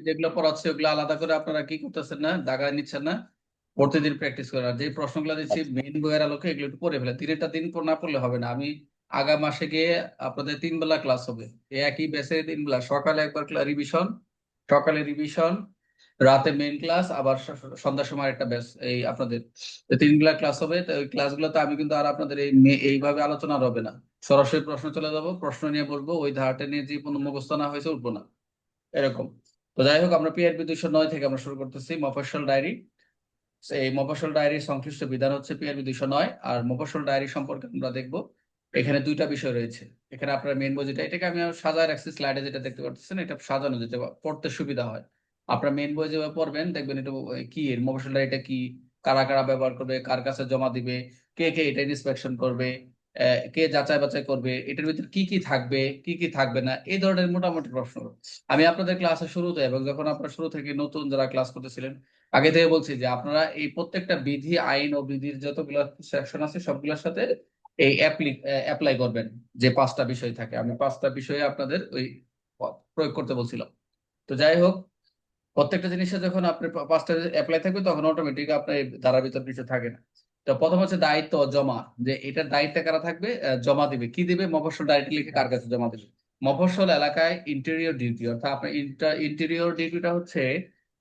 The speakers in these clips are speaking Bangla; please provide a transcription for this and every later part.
যেগুলো পড়াচ্ছে ওগুলো আলাদা করে আপনারা কি করতেছেন না, দাগায় নিচ্ছেন না, প্রতিদিন প্র্যাকটিস করেন। আর যে প্রশ্নগুলো দিচ্ছি মেইন বইয়ের আলোকে এগুলো একটু পড়ে ফেলে, তিনটা দিন না পড়লে হবে না। আমি আগামী মাসে গিয়ে আপনাদের 3 বেলা ক্লাস হবে, এই একই ব্যাচে 3 বেলা, সকালে একবার রিভিশন, সকালে রিভিশন, রাতে মেইন ক্লাস, আবার সন্ধ্যার সময় একটা ব্যাচ, এই আপনাদের 3 বেলা ক্লাস হবে। তো ওই ক্লাসগুলোতে আমি কিন্তু আর আপনাদের এইভাবে আলোচনা আর হবে না, সরাসরি প্রশ্ন চলে যাবো, প্রশ্ন নিয়ে বলবো, ওই ধারাটা নিয়ে যে কোনো মুখস্থ না হয়েছে উঠবো না, এরকম। তো যাই হোক, আমরা পিআরবি 209 থেকে আমরা শুরু করতেছি মফস্বল ডায়েরি। এই মফস্বল ডায়েরির সংশ্লিষ্ট বিধান হচ্ছে পিআরবি 209। আর মফস্বল ডায়েরি সম্পর্কে আমরা দেখব, এখানে দুইটা বিষয় রয়েছে। এখানে আপনার মেন বই যেটা, এটাকে আমি সাজায় রাখছি স্লাইডে, যেটা দেখতে পাচ্ছেন এটা সাজানো, যেটা পড়তে সুবিধা হয়। আপনার মেন বই যেভাবে পড়বেন দেখবেন এটা কি, এর মফস্বল ডায়েরিটা কি, কারা কারা ব্যবহার করবে, কার কাছে জমা দিবে, কে কে এটা ইন্সপেকশন করবে, কে যাচাই বাছাই করবে, এটার ভিতরে কি কি থাকবে, কি কি থাকবে না, এই ধরনের মোটামুটি প্রশ্ন। আমি আপনাদের ক্লাসের শুরুতে এবং যখন আপনারা শুরু থেকে নতুন যারা ক্লাস করতেছিলেন, আগে থেকে বলছি যে আপনারা এই প্রত্যেকটা বিধি, আইন ও বিধির যতগুলো সেকশন আছে সবগুলোর সাথে এই অ্যাপ্লাই করবেন। যে 5টা বিষয় থাকে, আমি 5টা বিষয়ে আপনাদের ওই প্রয়োগ করতে বলছিলাম। তো যাই হোক, প্রত্যেকটা জিনিসে যখন আপনি 5টা অ্যাপ্লাই থাকবে তখন অটোমেটিক আপনার এই ধারার ভিতর কিছু থাকে না। তো প্রথম হচ্ছে দায়িত্ব জমা, যে এটার দায়িত্ব কারা থাকবে, জমা দিবে কি দিবে, মফস্বল ডায়েরি লিখে কার কাছে জমা দিবে। মফস্বল এলাকায় ইন্টেরিয়র ডিউটি, অর্থাৎ আপনার ইন্টেরিয়র ডিউটিটা হচ্ছে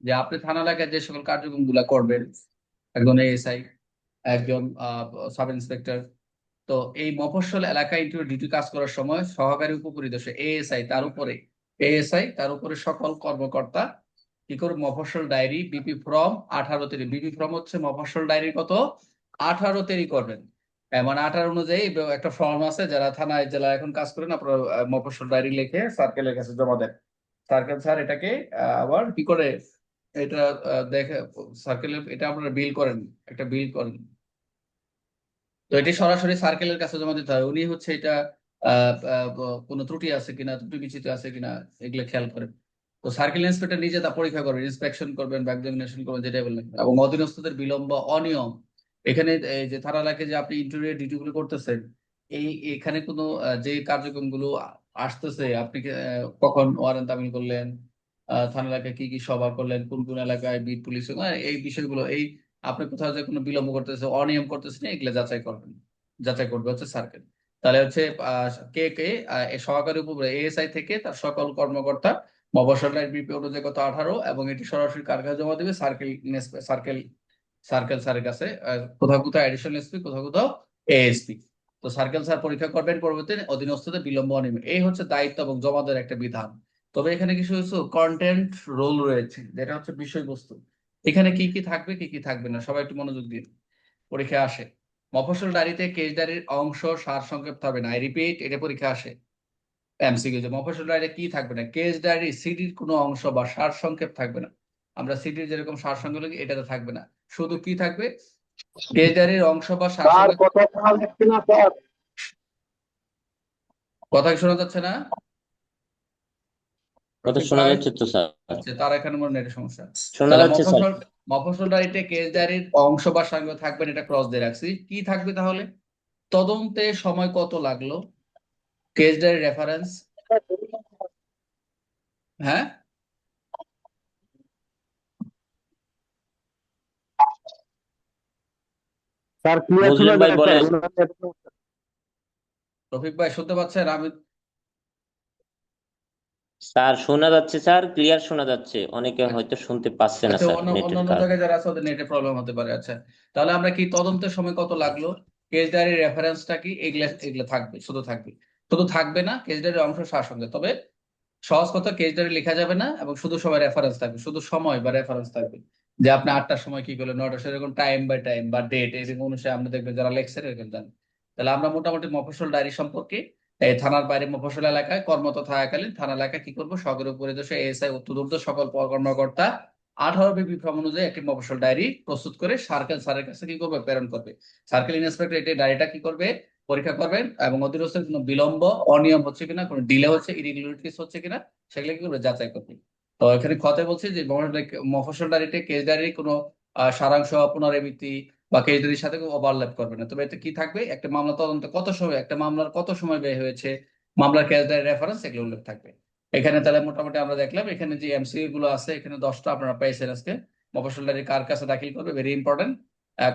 যে আপনি থানা এলাকায় যে সকল কার্যক্রম গুলা করবেন, একজন এএসআই, একজন সাব ইন্সপেক্টর। তো এই মফস্বল এলাকায় ইন্টারভিউ ডিউটি কাজ করার সময় সহকারী উপপরিদর্শক এএসআই তার উপরে সকল কর্মকর্তা কি করে মফস্বল diary BP form 18 BP form হচ্ছে মফস্বল ডায়েরি কত, 18 করবেন। মানে 18 অনুযায়ী একটা ফর্ম আছে, যারা থানায় জেলা এখন কাজ করেন আপনার মফস্বল ডায়েরি লিখে সার্কেলের কাছে জমা দেন। সার্কেল স্যার এটাকে আবার কি করে, এটা দেখে সার্কেলে এটা আপনারা বিল করেন, একটা বিল করেন। তো এটি সরাসরি সার্কেলের কাছে জমা দিতে হয়, উনি হচ্ছে এটা কোনো ত্রুটি আছে কিনা, ত্রুটি বিচ্যুতি আছে কিনা এগুলো খেয়াল করেন। তো সার্কেল ইন্সপেক্টর নিজে তা পরীক্ষা করবেন, ইন্সপেকশন করবেন বা এক্সামিনেশন করবেন, যেটাই বললেন। এবং অধীনস্থদের বিলম্ব অনিয়ম, এখানে এই যে থানা এলাকায় যে আপনি ইন্টারভিউ ডিউটি গুলো করতেছেন, এখানে কোনো যে কার্যক্রমগুলো আসতেছে, আপনি কখন ওয়ারেন্ট তামিল করলেন, থানা এলাকায় কি কি সভা করলেন, কোন কোন এলাকায় বিট পুলিশ, এই বিষয়গুলো, এই আপনি কোথাও যে কোনো বিলম্ব করতেছে, অনিয়ম করতেছে না, এগুলো যাচাই করবেন, যাচাই করবে হচ্ছে সার্কেল। তাহলে হচ্ছে কে কে এই সহকারী উপরে এএসআই থেকে তার সকল কর্মকর্তা মফস্বলের বিপি অনুযায়ী কত 18, এবং এটি সরাসরি কার কাছে জমা দিবে, সার্কেল সার্কেল স্যারের কাছে। কোথাও কোথাও অ্যাডিশনাল এসপি, কোথাও কোথাও এএসপি। তো সার্কেল স্যার পরীক্ষা করবেন পরবর্তী অধীনস্থদের বিলম্ব অনিয়ম, এই হচ্ছে দায়িত্ব এবং জমা দেওয়ার একটা বিধান। তবে এখানে কিছু কিছু কন্টেন্ট রোল রয়েছে, যেটা হচ্ছে বিষয়বস্তু। এখানে কি কি থাকবে কি কি থাকবে না, সবাই একটু মনোযোগ দিন, পরীক্ষা আসে। মফস্বল ডায়েরিতে কেস ডায়েরির অংশ সার সংক্ষেপ থাকবে না, আই রিপিট, এটা পরীক্ষা আসে এমসিকিউ, যে মফস্বল ডায়েরিতে কি থাকবে না, কেস ডায়েরি সিডির কোনো অংশ বা সার সংক্ষেপ থাকবে না। আমরা সিডির যেরকম সার সংক্ষেপ লিখি এটাতে থাকবে না, শুধু কি থাকবে, কেস ডায়েরির অংশ বা সার স্যার সংক্ষেপ। কথা শোনা যাচ্ছে না স্যার। কথা কি শোনা যাচ্ছে না? কথা রফিক শোনা ভাই, যাচ্ছে তো স্যার। আচ্ছা, তার এখানে মনে নেটের সমস্যা। শোনা তাহলে যাচ্ছে স্যার। মফস্বল ডায়েরিতে কেস ডায়েরির অংশ বা সার থাকবে না, এটা ক্রস দিয়ে রাখছি। কি থাকবে তাহলে, তদন্তে সময় কত লাগলো, কেস ডায়েরি রেফারেন্স। হ্যাঁ, স্যার ক্লিয়ার শোনা বুঝলেন ভাই যাচ্ছে বলেন। রফিক ভাই শুনতে পাচ্ছেন? আমি স্যার শোনা যাচ্ছে স্যার, ক্লিয়ার শোনা যাচ্ছে, অনেকে আচ্ছা, হয়তো শুনতে পাচ্ছে না আচ্ছা, স্যার নেটের অন্যান্য কারণে। জায়গায় যারা আছে ওদের নেটে প্রবলেম হতে পারে। আচ্ছা, তাহলে আমরা কি তদন্তের সময় কত লাগলো, কেস ডায়েরির রেফারেন্সটা কি, এগুলা এগুলা থাকবে, শুধু থাকবে। শুধু থাকবে না, কেস ডায়েরির অংশ সার সঙ্গে, তবে সহজ কথা কেস ডায়েরি লেখা যাবে না, এবং শুধু সময় রেফারেন্স থাকবে, শুধু সময় বা রেফারেন্স থাকবে। যে আপনি 8টার সময় কি করলেন, 9টার সময়, এরকম টাইম বাই টাইম বা ডেট এরকম অনুসারে আমরা দেখবেন যারা লেকচার এরকম জানেন। তাহলে আমরা মোটামুটি মফস্বল ডায়েরি সম্পর্কে, এই থানার বাইরে মফস্বল এলাকায় কর্মরত থাকাকালীন থানা এলাকায় কি করবো, সহকারী পরিদর্শক এএসআই উত্তরোর্ধ্ব সকল কর্মকর্তা 18 বিক্রম অনুযায়ী একটি মফস্বল ডায়েরি প্রস্তুত করে সার্কেল স্যারের কাছে কি করবে, প্রেরণ করবে। সার্কেল ইন্সপেক্টর এটি ডায়েরিটা কি করবে, পরীক্ষা করবেন, এবং অধীনস্থের কোনো বিলম্ব অনিয়ম হচ্ছে কিনা, কোনো ডিলে হচ্ছে, ইরেগুলারিটিস হচ্ছে কিনা, সেগুলো কি করবে, যাচাই করবে। তো এখানে খতে বলছি যে মফস্বল ডায়েরিতে কেস ডায়েরির কোনো সারাংশ, পুনরাবৃত্তি বা কেস ডায়েরির সাথে ওভারল্যাপ করবে না। তবে এতে কি থাকবে, একটা মামলা তদন্ত কত সময়, একটা মামলার কত সময় ব্যয় হয়েছে, মামলার কেস ডায়েরি রেফারেন্স, এগুলো উল্লেখ থাকবে। এখানে তাহলে মোটামুটি আমরা দেখলাম এখানে যে এমসিকিউ গুলো আছে এখানে 10টা আপনারা পাইছেন আজকে। মফস্বল ডায়েরি কার কাছে দাখিল করবে, ভেরি ইম্পর্টেন্ট।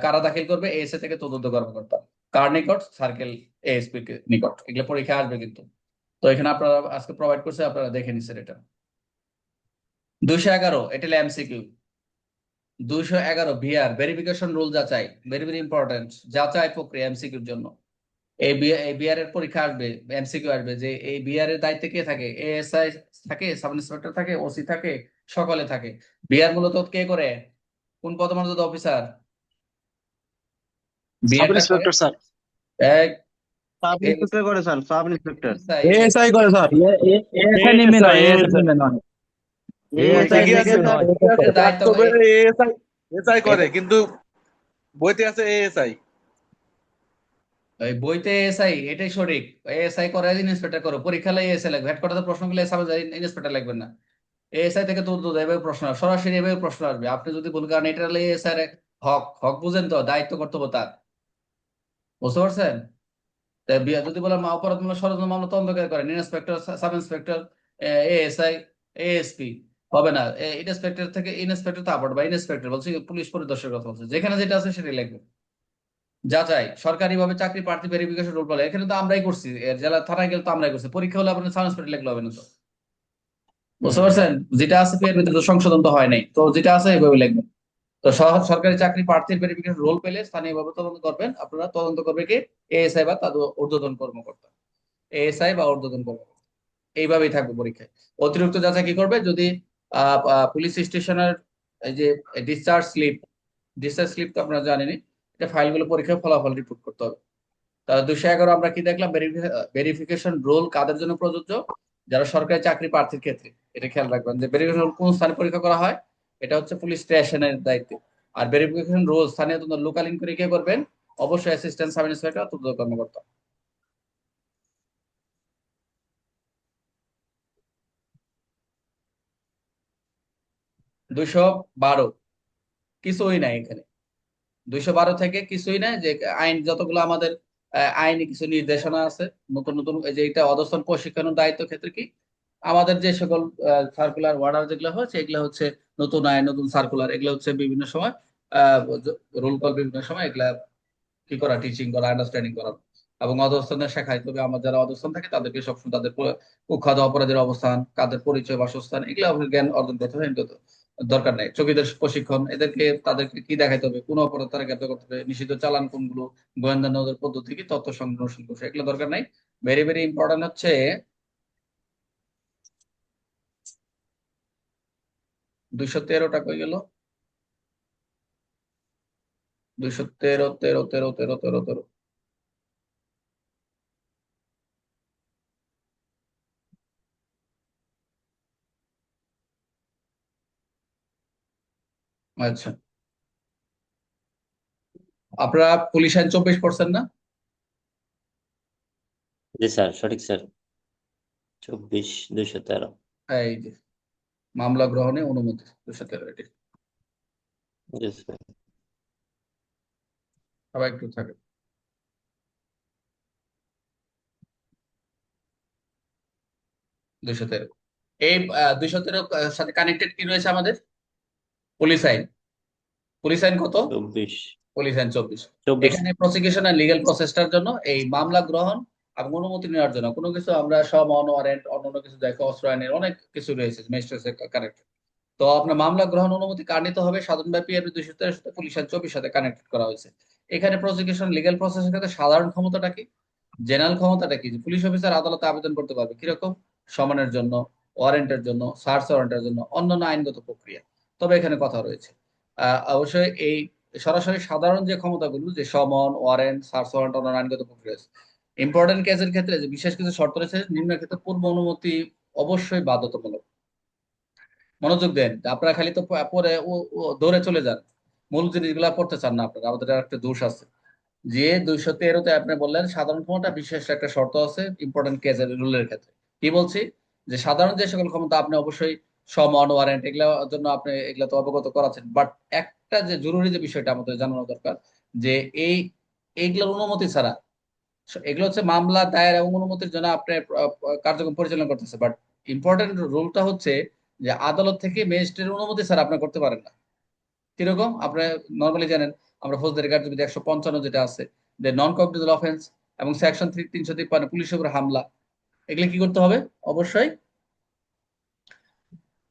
কারা দাখিল করবে? এএসএ থেকে তদন্ত কর্মকর্তা। কার নিকট? সার্কেল এএসপি নিকট। এগুলো পরীক্ষা আসবে কিন্তু। তো এখানে আপনারা আজকে প্রোভাইড করছে, আপনারা দেখে নিচ্ছেন এটা। 211 এটা হলো এমসিকিউ। 211 ভিআর ভেরিফিকেশন রুল যাচাই, ভেরি ভেরি ইম্পর্টেন্ট। যাচাই প্রক্রিয়া এমসিকিউর জন্য। এই বিআর এর পরীক্ষা আসবে, এমসিকিউ আসবে যে এই বিআর এর দায়িত্বে কে থাকে? এএসআই থাকে, সাব ইন্সপেক্টর থাকে, ওসি থাকে, সকলে থাকে। বিআর মূলত কে করে? কোন পদমর্যাদা অফিসার সাব বিআরটা করে? Inspector sir. এক সাব ইন্সপেক্টর করে sir, sub inspector. ASI ASI করে স্যার এএসআই নেমে নয় এএসআই নেমে নয় এএসআই ঠিকই আছে নেমে স্যার, নয় ঠিকই আছে। দায়িত্ব বাস্তবে এএসআই এসআই করে, এটা- কিন্তু বইতে আছে এএসআই। ওই বইতে এএসআই এটাই সঠিক। এএসআই করে ইন্সপেক্টর করে, পরীক্ষা হলে এএসআই লাগবে। হেডকোয়ার্টারে প্রশ্ন করলে সাব ইন্সপেক্টর লাগবে না। এএসআই থেকে তথ্য দেয়, এভাবে প্রশ্ন আসবে, সরাসরি এভাবে প্রশ্ন আসবে। আপনি যদি বলেন, কারণ এটা হলে এএসআই এর হক হক বুঝেন তো, দায়িত্ব কর্তব্য তার। বুঝতে পারছেন? তাই যদি বলেন অপরাধমূলক ষড়যন্ত্র মামলা তদন্তকারী করেন inspector, sub inspector, ASI, ASP হবে না। ইন্সপেক্টর থেকে ইন্সপেক্টর তো আপড বা ইন্সপেক্টর বলছি, পুলিশ পরিদর্শকের কথা বলছে। যেখানে যেটা আছে সেটাই লাগবে। যাচাই সরকারিভাবে চাকরি প্রার্থী ভেরিফিকেশন রোল বলে, এখানে তো আমরাই করছি। জেলা থানায় গেলে তো আমরাই করছি। পরীক্ষা হলে আপনার সাব ইন্সপেক্টর লিখলে হবে না তো। বুঝতে পারছেন? যেটা আছে এর ভিতরে তো সংশোধন তো হয় নাই, তো যেটা আছে এভাবে লিখবেন। তো সরকারি চাকরি প্রার্থীর ভেরিফিকেশন রোল পেলে স্থানীয়ভাবে তদন্ত করবেন। আপনারা তদন্ত করবে কি? এএসআই বা তাদের ঊর্ধ্বতন কর্মকর্তা। এএসআই বা ঊর্ধ্বতন কর্মকর্তা। এইভাবেই থাকবে পরীক্ষায়। অতিরিক্ত যাচাই কি করবে? যদি পুলিশ স্টেশনের এই যে ডিসচার্জ স্লিপ তো আপনারা জানেনই, এটা ফাইলগুলো পরীক্ষায় ফলাফল রিপোর্ট করতে হবে। তাহলে 211 আমরা কি দেখলাম? ভেরিফিকেশন রোল কাদের জন্য প্রযোজ্য? যারা সরকারি চাকরি প্রার্থীর ক্ষেত্রে। এটা খেয়াল রাখবেন যে ভেরিফিকেশন রোল কোন স্থানে পরীক্ষা করা হয়। এটা হচ্ছে পুলিশ স্টেশনের দায়িত্ব। আর ভেরিফিকেশন রোল স্থানীয় তদন্ত লোকাল ইনকোয়ারি কে করবেন? অবশ্যই অ্যাসিস্ট্যান্ট সাব ইন্সপেক্টর, তদন্ত কর্মকর্তা। 212 কিছুই নাই এখানে। 212 থেকে কিছুই নাই, যে আইন যতগুলো আমাদের আইনি কিছু নির্দেশনা আছে নতুন নতুন, এই যে এটা অধস্তন প্রশিক্ষণের দায়িত্ব ক্ষেত্রে কি আমাদের যে সকল সার্কুলার অর্ডার যেগুলো হচ্ছে, এগুলো হচ্ছে নতুন আইন, নতুন সার্কুলার, এগুলো হচ্ছে বিভিন্ন সময় রোল কল, বিভিন্ন সময় এগুলা কি করা, টিচিং করা, আন্ডারস্ট্যান্ডিং করা। এবং অধস্তনের শেখায়, তবে আমার যারা অধস্তন থাকে তাদেরকে সবসময় তাদের কুখ্যাত অপরাধের অবস্থান, কাদের পরিচয়, বাসস্থান, এগুলো আমাদের জ্ঞান অর্জন করতে হবে। কিন্তু দরকার নেই চকিদের প্রশিক্ষণ, তাদেরকে কি দেখাইতে হবে, কোন অপরাধ তারা গ্রেপ্তার করতে হবে, নিষিদ্ধ চালান কোনগুলো, গোয়েন্দা নজর পদ্ধতি কি, তথ্য সংগ্রহ করছে, এগুলো দরকার নাই। ভেরি ভেরি ইম্পর্টেন্ট হচ্ছে 213টা কই গেল? 213, 13, 13, 13, 13, 13। আচ্ছা, আপনারা পুলিশ আইন 24 না? জি স্যার, সঠিক স্যার। 24, 213। এই যে মামলা গ্রহণে অনুমতি 213, এটি জি স্যার। সবাই একটু থাকে। 213, এই 213 সাথে কানেক্টেড কি রয়েছে আমাদের? পুলিশ আইন। পুলিশ আইন কত? 24। পুলিশ আইন 24। 24। এখানে প্রসিকিউশন আর লিগ্যাল প্রসেসটার জন্য এই মামলা গ্রহণ এবং অনুমতি নেওয়ার জন্য কোনো কিছু আমরা সমন, ওয়ারেন্ট, অন্যান্য কিছু দেখো, অস্ত্র আইনের অনেক কিছু রয়েছে ম্যাজিস্ট্রেট কানেক্ট। তো আপনার মামলা গ্রহণ অনুমতি কার নিতে হবে? সাধারণভাবে পিআরবি 213 সাথে পুলিশ আইন 24 সাথে কানেক্টেড করা হয়েছে। এখানে প্রসিকিউশন লিগ্যাল প্রসেসের ক্ষেত্রে সাধারণ ক্ষমতাটা কি, জেনারেল ক্ষমতাটা কি? যে পুলিশ অফিসার আদালতে আবেদন করতে পারবে কিরকম? সমনের জন্য, ওয়ারেন্টের জন্য, সার্চ ওয়ারেন্টের জন্য, অন্যান্য আইনগত প্রক্রিয়া। তবে এখানে কথা রয়েছে অবশ্যই এই সরাসরি সাধারণ যে ক্ষমতাগুলো, যে সমন, ওয়ারেন্ট, সার্চ ওয়ারেন্ট, অন্যান্য আইনগত প্রক্রিয়া আছে। ইম্পর্টেন্ট কেসের ক্ষেত্রে যে বিশেষ কিছু শর্ত রয়েছে, নিম্নের ক্ষেত্রে পূর্ব অনুমতি অবশ্যই বাধ্যতামূলক। মনোযোগ দেন, আপনারা খালি তো পরে দৌড়ে চলে যান, মূল জিনিসগুলা পড়তে চান না আপনারা। আমাদের আর একটা দোষ আছে যে 213-তে আপনি বললেন সাধারণ ক্ষমতা বিশেষ একটা শর্ত আছে ইম্পর্টেন্ট কেসের রুলের ক্ষেত্রে। কি বলছি? যে সাধারণ যে সকল ক্ষমতা আপনি অবশ্যই সমন, ওয়ারেন্ট, এগুলোর জন্য আপনি এগুলা তো অবগত করাচ্ছেন, বাট একটা যে জরুরি যে বিষয়টা আমাদের জানানো দরকার, যে এই এইগুলোর অনুমতি ছাড়া, এগুলো হচ্ছে মামলা দায়ের এবং অনুমতির জন্য আপনি কার্যক্রম পরিচালনা করতেছে, বাট ইম্পর্টেন্ট রুলটা হচ্ছে যে আদালত থেকে ম্যাজিস্ট্রেটের অনুমতি ছাড়া আপনি করতে পারেন না। কিরকম আপনি নর্মালি জানেন, আমরা ফৌজদারি কার্যবিধি 155 যেটা আছে, যে নন কগনিজেবল অফেন্স এবং সেকশন 353 পুলিশের উপর হামলা, এগুলো কি করতে হবে? অবশ্যই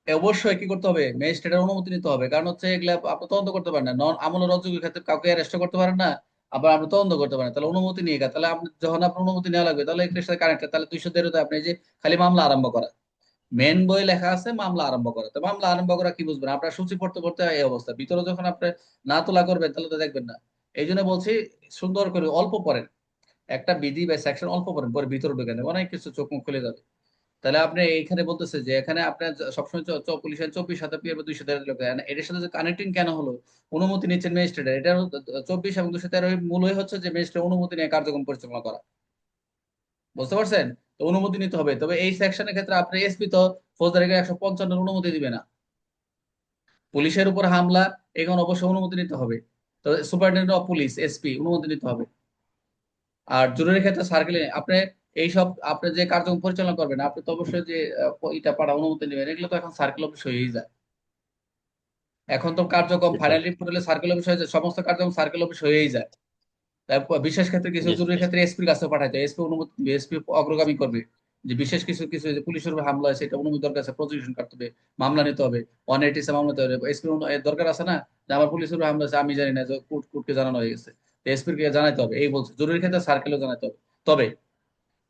অবশ্যই কি করতে হবে? ম্যাজিস্ট্রেটের অনুমতি নিতে হবে। কারণ হচ্ছে এগুলা আপনি তদন্ত করতে পারেন না, নন আমল ও অযোগ্যের ক্ষেত্রে কাউকে অ্যারেস্ট করতে পারেন না, আবার আপনি তদন্ত করতে পারেন না। তাহলে অনুমতি নিয়ে গেছে, তাহলে আপনি যখন আপনার অনুমতি নেওয়া লাগবে তাহলে এটার সাথে কানেক্টেড, তাহলে 213 আপনি এই যে খালি মামলা আরম্ভ করা, মেন বই লেখা আছে মামলা আরম্ভ করা। তো মামলা আরম্ভ করা কি বুঝবেন? আপনার সূচি পড়তে পড়তে এই অবস্থা, ভিতরে যখন আপনি না তোলা করবেন তাহলে তো দেখবেন না। এই জন্য বলছি সুন্দর করে অল্প পড়েন, একটা বিধি বা সেকশন অল্প পড়েন, পরে ভিতরে ঢুকে নেবেন, অনেক কিছু চোখ মুখ খুলে যাবে। তাহলে আপনি এইখানে বলতেছে যে এখানে আপনার সবসময় পুলিশের 24 বা 213 লোক, এটার সাথে কানেক্টিং কেন হলো? অনুমতি নিচ্ছেন ম্যাজিস্ট্রেট, এটা 24 এবং 213 মূলই হচ্ছে যে ম্যাজিস্ট্রেট অনুমতি নিয়ে কার্যক্রম পরিচালনা করা। বুঝতে পারছেন? তো অনুমতি নিতে হবে। তবে এই সেকশনের ক্ষেত্রে আপনি এসপি তো ফৌজদারি 155 অনুমতি দিবে না। পুলিশের উপর হামলা, এখন অবশ্যই অনুমতি নিতে হবে। তো সুপারিনটেন্ডেন্ট অফ পুলিশ এসপি অনুমতি নিতে হবে। আর জরুরি ক্ষেত্রে সার্কেলে আপনি এইসব আপনি যে কার্যক্রম পরিচালনা করবেন, আপনি তো অবশ্যই যে এটা পাড়া অনুমতি নেবেন, এগুলো তো এখন সার্কেল অফিস হয়েই যায়। এখন তো কার্যক্রম জি স্যার। ফাইনাল রিপোর্ট হলে সার্কেল অফিস হয়ে যায়, সমস্ত কার্যক্রম সার্কেল অফিস হয়েই যায়। তারপর বিশেষ ক্ষেত্রে কিছু জি জরুরি স্যার। ক্ষেত্রে এসপির কাছে পাঠাইতে, এসপি অনুমতি দিবে, এসপি অগ্রগামী করবে। যে বিশেষ কিছু কিছু যে পুলিশের উপর হামলা হয়েছে এটা অনুমতি দরকার আছে, প্রসিকিউশন করতে হবে, মামলা নিতে হবে, 180 মামলা নিতে হবে। এসপি দরকার আছে না, যে আমার পুলিশের উপর হামলা হয়েছে আমি জানি না, যে কোর্টকে জানানো হয়ে গেছে, এসপির কে জানাইতে হবে। এই বলছে জরুরি ক্ষেত্রে সার্কেলও জানাইতে হবে। তবে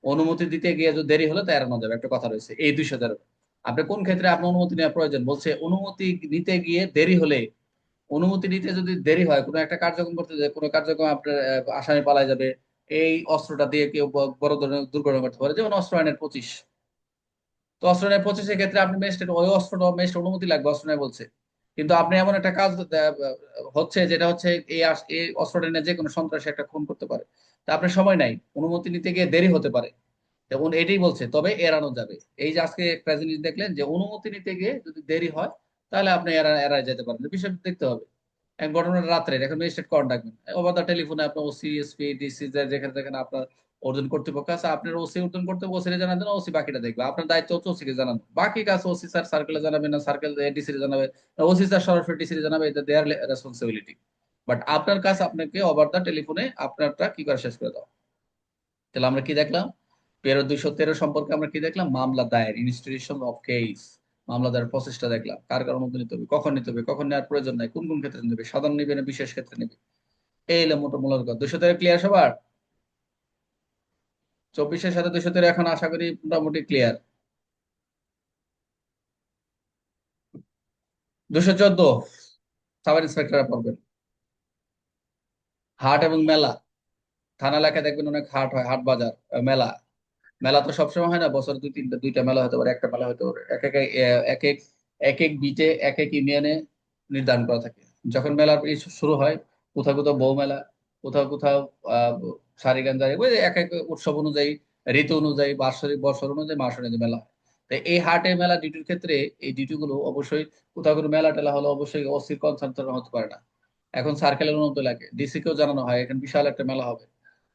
অনুমতি দিতে গিয়ে যদি দেরি হলে তা এড়ানো যাবে, একটা কথা রয়েছে এই 213। আপনি কোন ক্ষেত্রে আপনার অনুমতি নেওয়া প্রয়োজন বলছে? অনুমতি নিতে গিয়ে দেরি হলে, অনুমতি নিতে যদি দেরি হয়, কোনো একটা কার্যক্রম করতে যায়, কোনো কার্যক্রম আপনার আসামি পালায় যাবে, এই অস্ত্রটা দিয়ে কেউ বড় ধরনের দুর্ঘটনা করতে পারে, যেমন অস্ত্র আইনের 25। তো অস্ত্র আইনের 25-এর ক্ষেত্রে আপনি ম্যাজিস্ট্রেট ওই অস্ত্রটা ম্যাজিস্ট্রেট অনুমতি লাগবে, অস্ত্র আইন বলছে। কিন্তু আপনি এমন একটা কাজ হচ্ছে যেটা হচ্ছে এই অস্ত্রটা নিয়ে যে কোনো সন্ত্রাসী একটা খুন করতে পারে, তা আপনার সময় নাই, অনুমতি নিতে গিয়ে দেরি হতে পারে। এবং এটাই বলছে তবে এড়ানো যাবে। এই যে আজকে একটা জিনিস দেখলেন যে অনুমতি নিতে গিয়ে যদি দেরি হয় তাহলে আপনি এড়ায় যেতে পারেন, বিষয় দেখতে হবে। এক ঘটনাটা রাত্রে, এখন ম্যাজিস্ট্রেট কল ডাকবেন, ওভার দা টেলিফোনে আপনার ওসি এসপি ডিসি যেখানে যেখানে আপনার অর্জন কর্তৃপক্ষ আছে, আপনার ওসি অর্জন করতে ওসিরে জানান দেন, ওসি বাকিটা দেখবে। আপনার দায়িত্ব হচ্ছে ওসিকে জানানো, বাকি কাজ ওসি স্যার সার্কেলে জানাবেন না, সার্কেল ডিসি জানাবে, ওসি স্যার সরাসরি ডিসি জানাবে, এটা দেয়ার রেসপন্সিবিলিটি। বাট আপনার কাজ আপনাকে ওভার দা টেলিফোনে আপনারটা কি করে শেষ করে দাও। তাহলে আমরা কি দেখলাম? 213 সম্পর্কে আমরা কি দেখলাম? মামলা দায়ের, ইনস্টিটিউশন অফ কেস, মামলা দায়ের প্রসেসটা দেখলাম, কার কার অনুমতি নিতে হবে, কখন নিতে হবে, কখন নেওয়ার প্রয়োজন নাই, কোন কোন ক্ষেত্রে নেবে, সাধারণ নিবে না বিশেষ ক্ষেত্রে নেবে। এই হলো মূল কথা। 213 ক্লিয়ার সবার? 24-এর সাথে 213 এখন আশা করি মোটামুটি ক্লিয়ার। 214 সাব ইন্সপেক্টররা পড়বেন। হাট এবং মেলা, থানা এলাকায় দেখবেন অনেক হাট হয়, হাট বাজার, মেলা। মেলা তো সবসময় হয় না, বছর দুইটা মেলা হতে পারে, একটা মেলা হতে পারে, এক এক এক এক বিটে এক এক ইউনিয়নে নির্ধারণ করা থাকে। যখন মেলার শুরু হয়, কোথাও কোথাও বউ মেলা, কোথাও কোথাও সারিগান্ধা, ওই যে এক এক উৎসব অনুযায়ী, ঋতু অনুযায়ী, বার্ষিক বছর অনুযায়ী, মাস অনুযায়ী মেলা হয়। তো এই হাটে মেলা ডিউটির ক্ষেত্রে এই ডিউটি গুলো অবশ্যই, কোথাও কোনো মেলা টেলা হলে অবশ্যই অস্থির কনসার্ন হতে পারে না। এখন সার্কেলের অনুমতি লাগে, ডিসি কেও জানানো হয় এখানে বিশাল একটা মেলা হবে,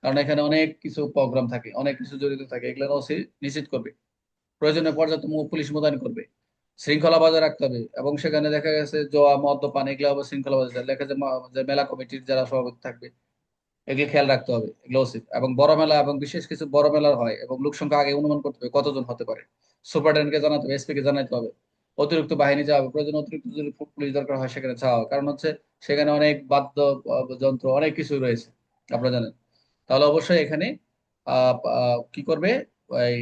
কারণ এখানে অনেক কিছু প্রোগ্রাম থাকে, অনেক কিছু জড়িত থাকে, এগুলো ওসি নিশ্চিত করবে। প্রয়োজনে পর্যাপ্ত পুলিশ মোতায়েন করবে, শৃঙ্খলা বজায় রাখতে হবে। এবং সেখানে দেখা গেছে জোয়া মদ্যপান এগুলো হবে শৃঙ্খলা বজায়, লেখা যে যে মেলা কমিটির যারা সভাপতি থাকবে এগুলো খেয়াল রাখতে হবে, এগুলো উচিত। এবং বড় মেলা এবং বিশেষ কিছু বড় মেলার হয় এবং লোক সংখ্যা আগে অনুমান করতে হবে কতজন হতে পারে, সুপারিনটেন্ডেন্টকে জানাতে হবে, এসপি কে জানাতে হবে, অতিরিক্ত বাহিনী যাওয়া হবে, প্রয়োজন অতিরিক্ত যদি পুলিশ দরকার হয় সেখানে যাওয়া হবে। কারণ হচ্ছে সেখানে অনেক বাদ্য যন্ত্র অনেক কিছু রয়েছে, আপনারা জানেন। তাহলে অবশ্যই এখানে কি করবে? ওই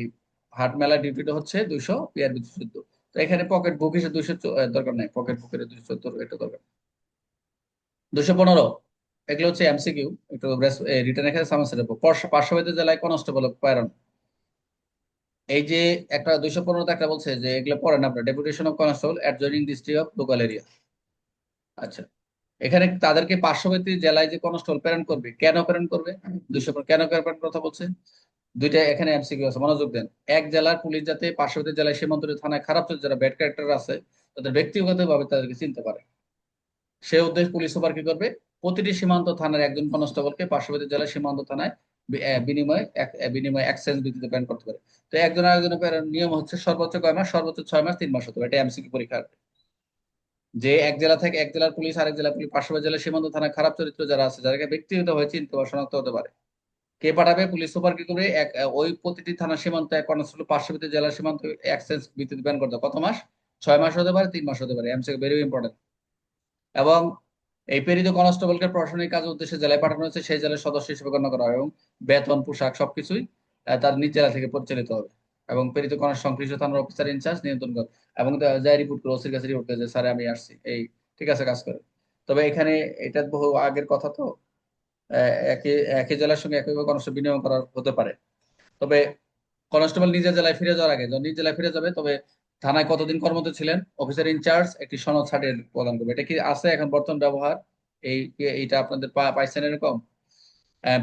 হাট মেলা ডিউটিটা হচ্ছে 200 পিআরবি 214। তো এখানে পকেট বুক হিসেবে 200 দরকার নাই, পকেট বুকের 214 এটা দরকার। 215 এগুলো হচ্ছে এমসিকিউ, একটু রিটার্ন এখানে সামস্যা দেবো। পার্শ্ববর্তী জেলায় কনস্টেবল প্রেরণ, এই যে একটা 215 একটা বলছে যে এগুলো পড়েন আপনার, deputation of constable adjoining district of local area. আচ্ছা, এখানে তাদেরকে পার্শ্ববর্তী জেলায় যে কনস্টেবল প্রেরণ করবে, কেন প্রেরণ করবে? 215 কেন প্রেরণ কথা বলছে? দুইটা এখানে এমসিকিউ আছে, মনোযোগ দেন। এক জেলার পুলিশ যাতে পার্শ্ববর্তী জেলায় সীমান্ত থানায় খারাপ চরিত্র, যারা ব্যাড ক্যারেক্টার আছে, তাদের ব্যক্তিগত ভাবে তাদেরকে চিনতে পারে, সে উদ্দেশ্যে পুলিশ সুপার কি করবে? প্রতিটি সীমান্ত থানার একজন কনস্টেবলকে পার্শ্ববর্তী জেলার সীমান্ত থানায় বিনিময় এক্সচেঞ্জ ভিত্তিতে প্যান করতে পারে। তো একজন আরেকজনের নিয়ম হচ্ছে সর্বোচ্চ কয় মাস, সর্বোচ্চ 6 মাস, 3 মাস হতে পারে। এটা এমসিকিউ পরীক্ষা। যে এক জেলা থেকে এক জেলার পুলিশ আরেক জেলা পুলিশ, পার্শ্ববর্তী জেলার সীমান্ত থানায় খারাপ চরিত্র যারা আছে, যাদেরকে ব্যক্তিগতভাবে চিনতে বা শনাক্ত হতে পারে, কে পাঠাবে? পুলিশ সুপার কি করে ওই প্রতিটি থানা সীমান্ত এক কনস্টেবল পার্শ্ববর্তী জেলার সীমান্ত এক্সচেঞ্জ ভিত্তিতে ব্যান করতে হবে। কত মাস? 6 মাস হতে পারে, 3 মাস হতে পারে। MCQ very important. এবং এই প্রেরিত কনস্টেবলকে প্রশাসনিক কাজের উদ্দেশ্যে জেলায় পাঠানো হচ্ছে, সেই জেলার সদস্য হিসেবে গণ্য করা হবে এবং বেতন, পোশাক সবকিছুই তার নিজ জেলা থেকে পরিচালিত হবে। এবং প্রেরিত সংশ্লিষ্ট থানার অফিসার ইনচার্জ নিয়ন্ত্রণ করে এবং যাই রিপোর্ট করে ওসির কাছে রিপোর্ট করে যে স্যার আমি আসছি, এই ঠিক আছে কাজ করে। তবে এখানে এটা বহু আগের কথা, তো একই একই জেলার সঙ্গে একইভাবে কনস্টেবল বিনিয়োগ করা হতে পারে। তবে কনস্টেবল নিজের জেলায় ফিরে যাওয়ার আগে, যখন নিজ জেলায় ফিরে যাবে, তবে থানায় কতদিন কর্মরত ছিলেন, অফিসার ইনচার্জ একটি সনদ সার্টিফিকেট প্রদান করবে। এটা কি আছে এখন বর্তমান ব্যবহার? এই এইটা আপনাদের পাইছেন এরকম?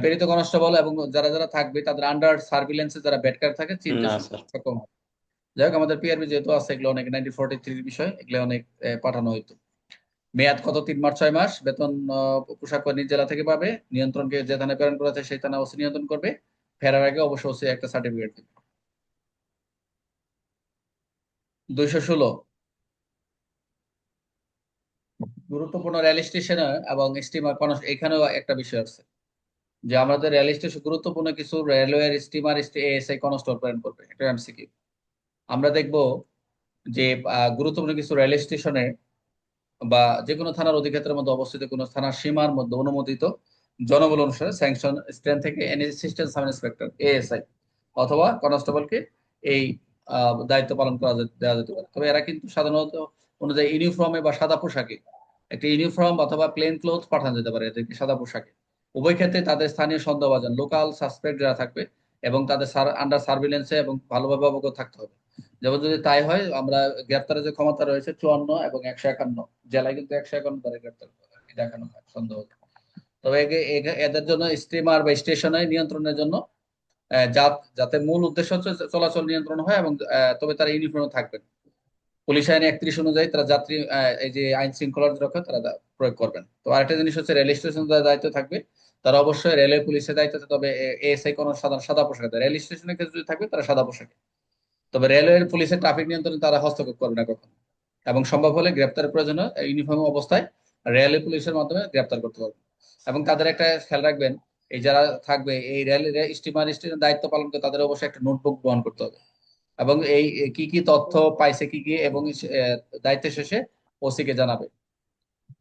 প্রেরিত কনস্টেবল এবং যারা যারা থাকবে তাদের আন্ডার সার্ভিলেন্সে যারা বেডকার থাকে চিনতে না স্যার। সক্ষম হবে। যাই হোক, আমাদের পিআরবি যেহেতু আছে, এগুলো অনেক 1943 বিষয়, এগুলো অনেক পাঠানো হইতো। মেয়াদ কত? 3 মাস, 6 মাস। বেতন পোশাক নিজ জেলা থেকে পাবে। নিয়ন্ত্রণকে যে থানায় প্রেরণ করা আছে সেই থানা ওসি নিয়ন্ত্রণ করবে। ফেরার আগে অবশ্য ওসি একটা সার্টিফিকেট দিবে। 216 গুরুত্বপূর্ণ রেল স্টেশন এবং স্টিমার এখানেও একটা বিষয় আছে যে আমাদের রেল স্টেশন গুরুত্বপূর্ণ কিছু রেলওয়ে স্টিমার এএসআই কনস্টেবল প্রেরণ করবে। এটা এমসিকিউ। আমরা দেখব যে গুরুত্বপূর্ণ কিছু রেল স্টেশনে বা যে কোনো থানার অধিক্ষেত্রের মধ্যে অবস্থিত কোনো থানার সীমার মধ্যে অনুমোদিত জনবল অনুসারে স্যাংশন স্ট্রেন থেকে অ্যাসিস্ট্যান্ট সাব ইন্সপেক্টর এএসআই অথবা কনস্টেবলকে এই দায়িত্ব পালন করা দেওয়া যেতে পারে। তবে এরা কিন্তু সাধারণত অনুযায়ী ইউনিফর্মে বা সাদা পোশাকে, একটা ইউনিফর্ম অথবা প্লেন ক্লোথ পাঠানো যেতে পারে এদেরকে সাদা পোশাকে। উভয় ক্ষেত্রে তাদের স্থানীয় সন্দেহভাজন লোকাল সাসপেক্ট যারা থাকবে এবং তাদের আন্ডার সার্ভিলেন্সে এবং ভালোভাবে অবগত থাকতে হবে। যেমন যদি তাই হয়, আমরা গ্রেপ্তারের যে ক্ষমতা রয়েছে 54 এবং 151 জেলায় কিন্তু 151 দ্বারা গ্রেপ্তার দেখানো হয় সন্দেহ। তবে এদের জন্য স্টিমার বা স্টেশনে নিয়ন্ত্রণের জন্য যাতে মূল উদ্দেশ্য হচ্ছে চলাচল নিয়ন্ত্রণ হয় এবং তবে তারা ইউনিফর্মে থাকবেন। পুলিশ আইন 31 অনুযায়ী তারা যাত্রী এই যে আইন শৃঙ্খলার রক্ষা তারা প্রয়োগ করবেন। তো আরেকটা জিনিস হচ্ছে রেল স্টেশন যারা দায়িত্ব থাকবে তারা অবশ্যই রেলওয়ে পুলিশের দায়িত্ব, তবে এএসআই কোনো সাধারণ সাদা পোশাকে, রেল স্টেশনের ক্ষেত্রে যদি থাকবে তারা সাদা পোশাকে। তবে রেলওয়ে পুলিশের ট্রাফিক নিয়ন্ত্রণে তারা হস্তক্ষেপ করবে না কখনো। এবং সম্ভব হলে গ্রেপ্তারের প্রয়োজনে ইউনিফর্ম অবস্থায় রেলওয়ে পুলিশের মাধ্যমে গ্রেপ্তার করতে পারবে। এবং তাদের একটা খেয়াল রাখবেন, এই যারা থাকবে এই স্টিমার স্টেশনের দায়িত্ব পালন করে তাদের অবশ্যই একটা নোটবুক গ্রহণ করতে হবে এবং এই কি কি তথ্য পাইছে কি কি এবং দায়িত্ব শেষে ওসি কে জানাবে।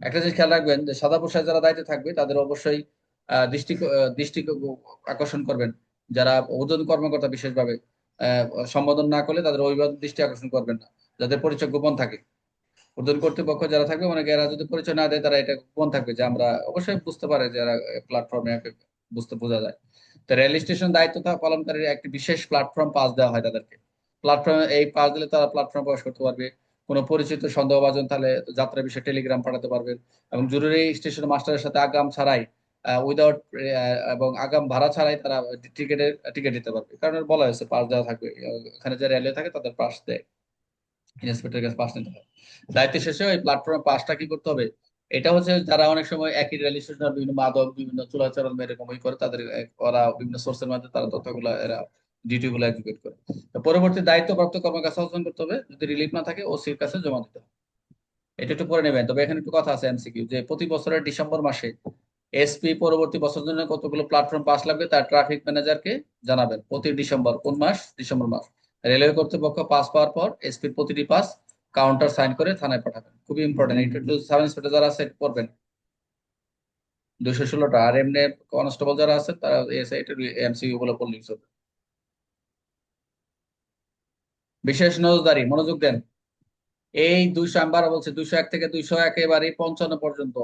একটা জিনিস খেয়াল রাখবেন যে সাদা পোশাক যারা দায়িত্বে থাকবে তাদের অবশ্যই দৃষ্টি আকর্ষণ করবেন। যারা ঊর্ধ্বতন কর্মকর্তা বিশেষভাবে আহ, সম্বোধন না করলে তাদের অভিবাদন দৃষ্টি আকর্ষণ করবেন না, যাদের পরিচয় গোপন থাকে। ঊর্ধ্বতন কর্তৃপক্ষ যারা থাকবে, মানে এরা যদি পরিচয় না দেয় তারা এটা গোপন থাকবে, যে আমরা অবশ্যই বুঝতে পারে যারা প্ল্যাটফর্মে বোঝা যায়। তো রেল স্টেশন দায়িত্ব পালনকারীর একটি বিশেষ প্ল্যাটফর্ম পাস দেওয়া হয় তাদেরকে। প্ল্যাটফর্মে এই পাস দিলে তারা প্ল্যাটফর্ম প্রবেশ করতে পারবে। কোনো পরিচিত সন্দেহভাজন তাহলে যাত্রার বিষয়ে টেলিগ্রাম পাঠাতে পারবেন এবং জরুরি স্টেশন মাস্টারের সাথে আগাম ছাড়াই উইদাউট এবং আগাম ভাড়া ছাড়াই তারা টিকিট দিতে পারবে, কারণ বলা হয়েছে পাস দেওয়া থাকবে। ওখানে যে রেলে থাকে তাদের পাস দেয়, ইন্সপেক্টরের কাছে পাস নিতে হয়। দায়িত্ব শেষে ওই প্ল্যাটফর্মে পাসটা কি করতে হবে? এটা হচ্ছে যারা অনেক সময় একই রেল স্টেশনের বিভিন্ন মাদক বিভিন্ন চোরাচালান এরকম করে তাদের ওরা বিভিন্ন সোর্সের মাধ্যমে তারা তথ্যগুলো এরা ডিউটি গুলো এক্সিকিউট করে। তো পরবর্তী দায়িত্বপ্রাপ্ত কর্মকর্তার কাছে হস্তান্তর করতে হবে, যদি রিলিফ না থাকে ওসির কাছে জমা দিতে হবে। এটা একটু পরে নেবেন। তবে এখানে একটু কথা আছে এমসিকিউ, যে প্রতি বছরের ডিসেম্বর মাসে এসপি পরবর্তী বছর জন্য কতগুলো প্ল্যাটফর্ম পাস লাগবে তার ট্রাফিক ম্যানেজারকে জানাবেন প্রতি ডিসেম্বর। কোন মাস? ডিসেম্বর মাস। রেলওয়ে কর্তৃপক্ষ পাস পাওয়ার পর এসপির প্রতিটি পাস কাউন্টার সাইন করে থানায় পাঠাবেন। খুবই ইম্পর্টেন্ট, এটা একটু সাব ইন্সপেক্টর যারা আছে পড়বেন। 216টা। আর এমনি কনস্টেবল যারা আছে তারা এসে এটা এমসিকিউ বলে পড়লেই চলবে। বিশেষ নজরদারি, মনোযোগ দেন। এই 200, আমি বারবার বলছি, 201 থেকে 200 একেবারে 55 পর্যন্ত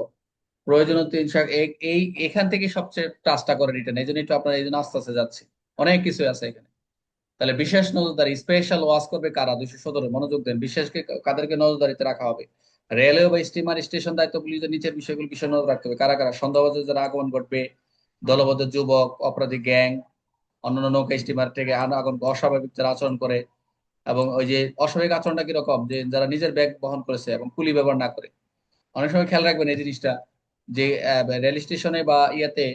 প্রয়োজনীয় 300 এই এখান থেকে সবচেয়ে টাচটা করে রিটার্ন। এই জন্য একটু আপনার এই জন্য আস্তে আস্তে যাচ্ছে, অনেক কিছু আছে এখানে। তাহলে বিশেষ নজরদারি স্পেশাল ওয়াচ করবে কারা? 217। মনোযোগ দেন, বিশেষকে কাদেরকে নজরদারিতে রাখা হবে? রেলওয়ে বা স্টিমার স্টেশন দায়িত্ব পুলিশের নিচের বিষয়গুলো বিশেষ নজর রাখতে হবে। কারা কারা? সন্দেহভাজন যারা আগমন ঘটবে, দলবদ্ধ যুবক, অপরাধী গ্যাং, অন্যান্য নৌকা স্টিমার থেকে আগমন অস্বাভাবিক যারা আচরণ করে। এবং ওই যে অস্বাভাবিক আচরণটা কিরকম, যে যারা নিজের ব্যাগ বহন করেছে এবং কুলি ব্যবহার না করে। অনেক সময় খেয়াল রাখবেন এই জিনিসটা, যে রেল স্টেশনে বা ইয়াতে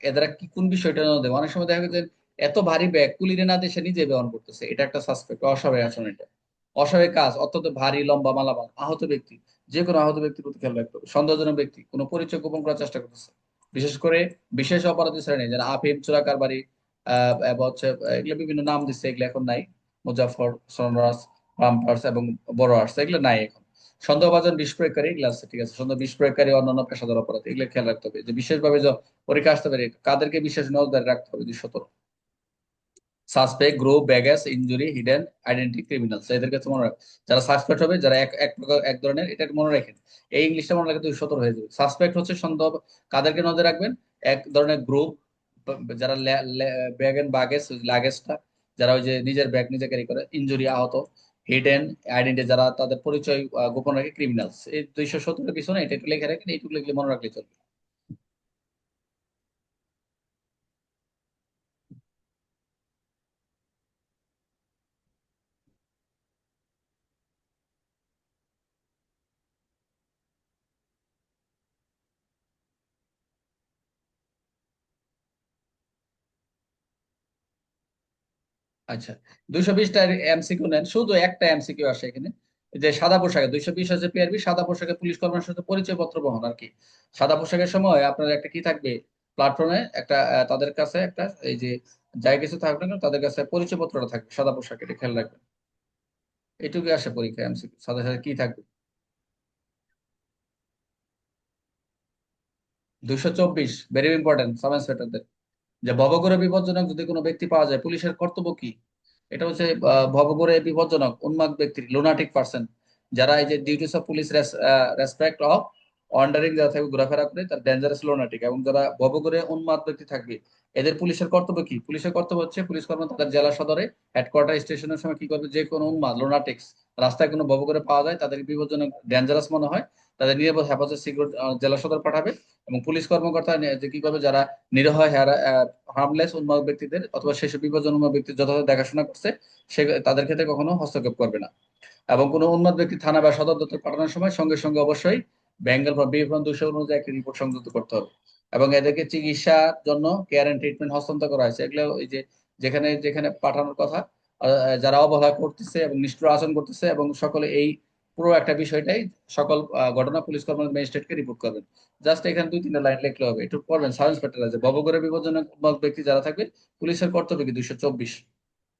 এদের কি কোন বিষয়টা না দেবে, অনেক সময় দেখা যায় যে এত ভারী ব্যাগ কুলিরে না দিয়ে সে নিজে বহন করতেছে, এটা একটা সাসপেক্ট, অস্বাভাবিক আচরণ এটা, অস্বাভাবিক কাজ, অত্যন্ত ভারী লম্বা মালামাল, আহত ব্যক্তি, যে কোনো আহত ব্যক্তির প্রতি খেয়াল রাখতে হবে। সন্দেহজনক ব্যক্তি কোনো পরিচয় গোপন করার চেষ্টা করতেছে, বিশেষ করে বিশেষ অপরাধী শ্রেণী যারা আফিম চোরা কারবারি, এবং হচ্ছে এগুলো বিভিন্ন নাম দিচ্ছে, এগুলো এখন নাই, মুজাফর, সনরাস, পাম্পার্স এবং বড় আর্টস, এগুলো নাই এখন। সন্দেহভাজন বিষ প্রয়োগকারী এগুলো আছে, ঠিক আছে, সন্দেহ বিষ প্রয়োগকারী অন্যান্য পেশাদার অপরাধ, এগুলো খেয়াল রাখতে হবে যে বিশেষভাবে যে পরীক্ষা আসতে পারে কাদেরকে বিশেষ নজরদারি রাখতে হবে। 217 suspect, group, baggage, injury, hidden identity criminals, এদের কাছে মনে রাখবেন। যারা সাসপেক্ট হবে, যারা এক ধরনের, এটা মনে রাখেন, এই ইংলিশটা মনে রাখলে 217 হয়ে যাবে। সাসপেক্ট হচ্ছে সন্দেহ, কাদেরকে নজরে রাখবেন, এক ধরনের গ্রুপ, যারা ব্যাগ এন্ড বাগেজ, লাগেজটা, যারা ওই যে নিজের ব্যাগ নিজে ক্যারি করে, ইনজুরি, আহত, হিডেন আইডেন্টি, যারা তাদের পরিচয় গোপন রাখে, ক্রিমিনালস। এই 217 এর পিছনে এটা একটু লিখে রাখেন, এইটুকু লিখলে মনে রাখলে চলবে। আচ্ছা, 220টা এমসিকিউ নেন, শুধু একটা এমসিকিউ আসে এখানে, যে সাদা পোশাকে 220 আছে পিআরবি, সাদা পোশাকে পুলিশ কর্মীর সাথে পরিচয় পত্র বহন আর কি। সাদা পোশাকের সময় আপনার একটা কি থাকবে, প্ল্যাটফর্মে একটা তাদের কাছে একটা এই যে যাই কিছু থাকবে না কেন, তাদের কাছে পরিচয় পত্রটা থাকবে সাদা পোশাকে, এটা খেয়াল রাখবেন। এটুকু আসে পরীক্ষা এমসিকিউ, সাথে সাথে কি থাকবে। 224 ভেরি ইম্পর্টেন্ট সাব ইন্সপেক্টরদের, যে ভবঘুরে বিপজ্জনক যদি কোনো ব্যক্তি পাওয়া যায় পুলিশের কর্তব্য কি। এটা হচ্ছে ভবঘুরে বিপজ্জনক উন্মাদ ব্যক্তি, লুনাটিক পার্সন, যারা এই যে duties of police respect of wandering, যারা থাকবে ঘোরাফেরা করে, তার ডেঞ্জারাস লুনাটিক, এবং যারা ভবঘুরে উন্মাদ ব্যক্তি থাকবে, এদের পুলিশের কর্তব্য কি। পুলিশের কর্তব্য হচ্ছে পুলিশ কর্মী তাদের জেলা সদরে হেডকোয়ার্টার স্টেশনের সময় কি করবে, যে কোনো উন্মাদ লুনাটিক্স রাস্তায় কোনো ভবঘুরে পাওয়া যায়, তাদের বিপজ্জনক ডেঞ্জারাস মনে হয়, তাদের নিরাপদ হেফাজত সিকিউর জেলা সদর পাঠাবে। এবং পুলিশ কর্মকর্তা যে কি করবে, যারা নিরীহ হার্মলেস উন্মাদ ব্যক্তিদের অথবা সেসব বিপজ্জনক ব্যক্তির যথাযথ দেখাশোনা করছে, সে তাদের ক্ষেত্রে কখনো হস্তক্ষেপ করবে না। এবং কোনো উন্মাদ ব্যক্তি থানা বা সদর দপ্তর পাঠানোর সময় সঙ্গে সঙ্গে অবশ্যই বেঙ্গল বা বিবরণ 200 অনুযায়ী একটি রিপোর্ট সংযুক্ত করতে হবে। এবং এদেরকে চিকিৎসার জন্য কেয়ার এন্ড ট্রিটমেন্ট হস্তান্তর করা হয়েছে, এগুলো ওই যে যেখানে যেখানে পাঠানোর কথা, যারা অবহেলা করতেছে এবং নিষ্ঠুর আচরণ করতেছে, এবং সকলে এই পুরো একটা বিষয়টাই সকল ঘটনা পুলিশ কর্মকর্তা ম্যাজিস্ট্রেটকে রিপোর্ট করবেন। জাস্ট এখানে 2-3টা লাইন লিখলে হবে, একটু পড়বেন। সাব ইন্সপেক্টর আছে ভবঘুরে বিপজ্জনক ব্যক্তি যারা থাকবে, পুলিশের কর্তব্য কি 224।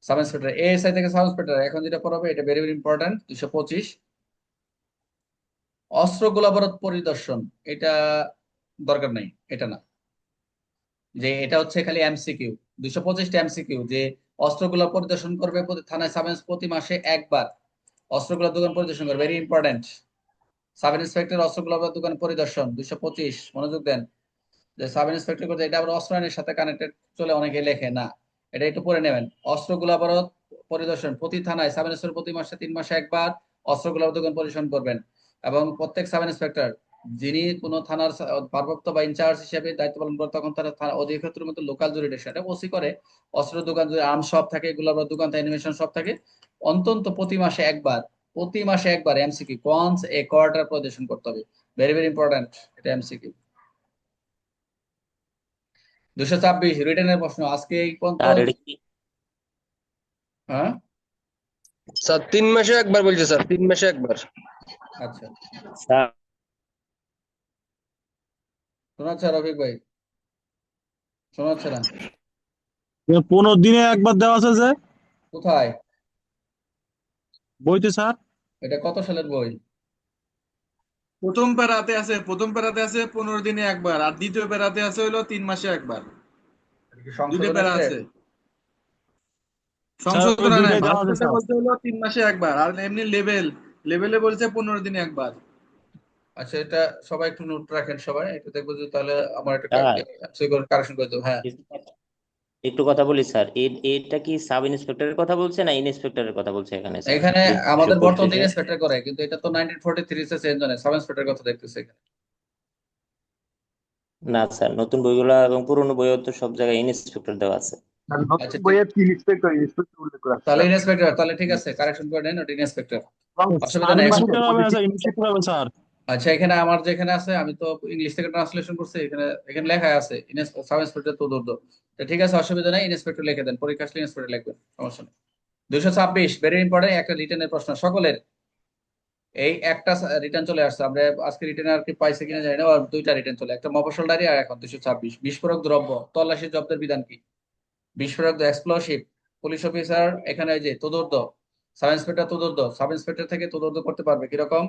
সাব ইন্সপেক্টর এএসআই থেকে সাব ইন্সপেক্টর এখন যেটা পড়াবে এটা ভেরি ভেরি ইম্পর্টেন্ট, 225 অস্ত্র গোলাবারুদ পরিদর্শন, এটা দরকার নাই, এটা না, যে এটা হচ্ছে খালি এমসিকিউ। 225টা এমসিকিউ, যে অস্ত্রগুলো পরিদর্শন করবে থানায় সাব প্রতি মাসে একবার, অস্ত্রগুলোর দোকান পরিদর্শন করবে, ভেরি ইম্পর্টেন্ট। সাব ইন্সপেক্টর অস্ত্রগুলোর দোকান পরিদর্শন 225, মনোযোগ দেন। যে সাব ইন্সপেক্টর করতে, এটা আবার অস্ত্র আইনের সাথে কানেক্টেড, চলে অনেকে লেখে না, এটা একটু পড়ে নেবেন। অস্ত্র গোলাবারুদ পরিদর্শন প্রতি থানায় সাব ইন্সপেক্টর প্রতি মাসে 3 মাসে একবার অস্ত্র গোলাবারুদ দোকান পরিদর্শন করবেন। এবং প্রত্যেক সাব ইন্সপেক্টর যিনি কোনো থানার ভারপ্রাপ্ত বা ইনচার্জ হিসেবে দায়িত্ব পালন করে, তখন তারা থানা অধিক্ষেত্রের মতো লোকাল জুরিডিকশন, এটা ওসি করে। অস্ত্র দোকান যদি আর্ম শপ থাকে, গোলাবারুদ দোকান থাকে, অ্যানিমেশন শপ থাকে, অন্তত প্রতি মাসে একবার এমসিকিউ ওয়ান্স এ কোয়ার্টার পরিদর্শন করতে হবে, ভেরি ভেরি ইম্পর্টেন্ট, এটা এমসিকিউ। 226 রিটেনের প্রশ্ন আজকে এই পর্যন্ত। স্যার এটা কি হ্যাঁ, স্যার 3 মাসে একবার বলছে, স্যার 3 মাসে একবার। আচ্ছা, স্যার শোনাচ্ছে রফিক ভাই, শোনাচ্ছে না? 15 দিনে একবার দেওয়া আছে যে কোথায়? বইতে স্যার। এটা কত সালের বই? প্রথম প্যারাতে আছে 15 দিনে একবার, আর দ্বিতীয় প্যারাতে আছে হলো 3 মাসে একবার। এটা কি দুটো সংশোধন প্যারা হয়েছে? আছে, স্যার সংশোধন নাই। দুইটাই দেওয়া আছে ভাস্কর্যে স্যার। বলতে হলো 3 মাসে একবার, আর এমনি লেভেলে বলছে 15 দিনে একবার। আচ্ছা, এটা সবাই একটু নোট রাখেন, সবাই একটু দেখবো যে তাহলে আমার একটা স্যার কারেকশন করে দেবো। হ্যাঁ, একটু কথা বলি স্যার, এটা কি সাব ইন্সপেক্টরের কথা বলছে না ইন্সপেক্টরের কথা বলছে এখানে স্যার? এখানে আমাদের বর্তমান 225 ইন্সপেক্টর করে, কিন্তু এটা তো 1943 তে চেঞ্জ হয়, সাব ইন্সপেক্টর কথা দেখতেছে এখানে। না স্যার, নতুন বইগুলা এবং পুরনো বইও তো সব জায়গায় ইন্সপেক্টর দেওয়া আছে। আচ্ছা, বইয়ে ইন্সপেক্টর উল্লেখ করা আছে, তাহলে স্যার। ইন্সপেক্টর, তাহলে ঠিক আছে, কারেকশন করে নেন, ওটা ইন্সপেক্টর, এবং অসুবিধা সাব নেই। ইন্সপেক্টর হবে না ইন্সপেক্টর স্যার, ইন্সপেক্টর হবে স্যার। আচ্ছা, এখানে আমার যেখানে আছে, আমি তো ইংলিশ থেকে ট্রান্সলেশন করছি, এখানে এখানে লেখা আছে সাব ইন্সপেক্টর তদন্ত। তো ঠিক আছে, অসুবিধা নাই, ইন্সপেক্টর লিখে দেন, পরীক্ষা আসলে ইন্সপেক্টর লিখবেন, সমস্যা নেই। 226 ভেরি ইম্পর্টেন্ট, একটা রিটার্নের প্রশ্ন সকলের। এই একটা রিটার্ন চলে আসছে, আমরা আজকে রিটার্ন আর কি পাইছে কিনা জানি না, আর দুইটা রিটার্ন চলে, একটা মফস্বল ডায়েরি আর এখন 226 বিস্ফোরক দ্রব্য তল্লাশি জব্দের বিধান কি? বিস্ফোরক এক্সপ্লোসিভ, পুলিশ অফিসার এখানে এই যে তদন্ত, সাব ইন্সপেক্টর তদন্ত, সাব ইন্সপেক্টর থেকে তদন্ত করতে পারবে কিরকম?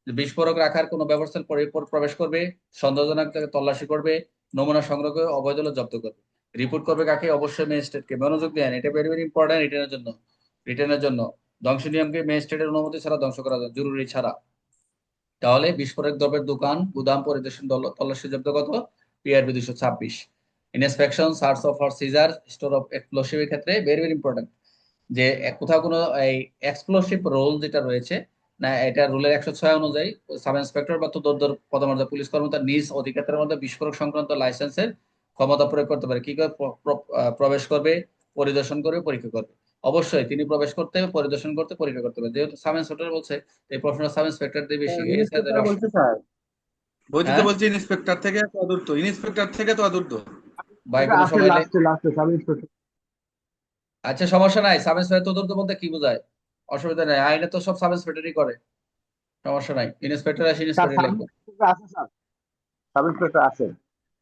যে বিস্ফোরক রাখার কোনো ব্যবস্থার প্রবেশ করবে, সন্দেহজনক থেকে তল্লাশি করবে, নমুনা সংগ্রহ করে অবৈধ হলে জব্দ করবে। রিপোর্ট করবে কাকে? অবশ্যই ম্যাজিস্ট্রেটকে। মনোযোগ দেন, এটা ভেরি ভেরি ইম্পর্টেন্ট রিটার্নের জন্য। রিটার্নের জন্য ধ্বংস নিয়মকে ম্যাজিস্ট্রেটের অনুমতি ছাড়া ধ্বংস করা যায়, জরুরি ছাড়া। তাহলে বিস্ফোরক দ্রব্যের দোকান গুদাম পরিদর্শন তল্লাশি জব্দ কত? পিআরবি 226। ইন্সপেকশন সার্চ অফ আর সিজার স্টোর অফ এক্সপ্লোসিভের ক্ষেত্রে ভেরি ভেরি ইম্পর্টেন্ট, যে কোথাও কোনো এই এক্সপ্লোসিভ রোল যেটা রয়েছে না, এটা রুলের 106 অনুযায়ী সাব ইন্সপেক্টর বা তদন্ত পদমর্যাদা পুলিশ কর্মকর্তা নিজ অধিক্ষেত্রের মধ্যে বিস্ফোরক সংক্রান্ত লাইসেন্সের ক্ষমতা প্রয়োগ করতে পারে। কি করে? প্রবেশ করবে, পরিদর্শন করবে, পরীক্ষা করবে। অবশ্যই তিনি প্রবেশ করতে, পরিদর্শন করতে, পরীক্ষা করতে পারে। যেহেতু সাব ইন্সপেক্টর বলছে, এই প্রশ্নটা সাব ইন্সপেক্টর দিয়ে বেশি, এসআই দের ইন্সপেক্টর আসে বলছে না। স্যার, বইতে তো হ্যাঁ বলছে ইন্সপেক্টর থেকে তদূর্ত, ইন্সপেক্টর থেকে তদূর্ত। ভাই, এটা কোনো আছে সময় নেই। লাস্টে লাস্টে সাব ইন্সপেক্টর। আচ্ছা, সমস্যা নাই, সাব ইন্সপেক্টর তদন্ত বলতে কি বোঝায়? অসুবিধা নাই, আইনে তো সব সাব ইন্সপেক্টরই করে, সমস্যা নাই, ইন্সপেক্টর আসে, স্যার ইন্সপেক্টর সাব লিখবে। ইন্সপেক্টর আছে স্যার, সাব ইন্সপেক্টর আছে।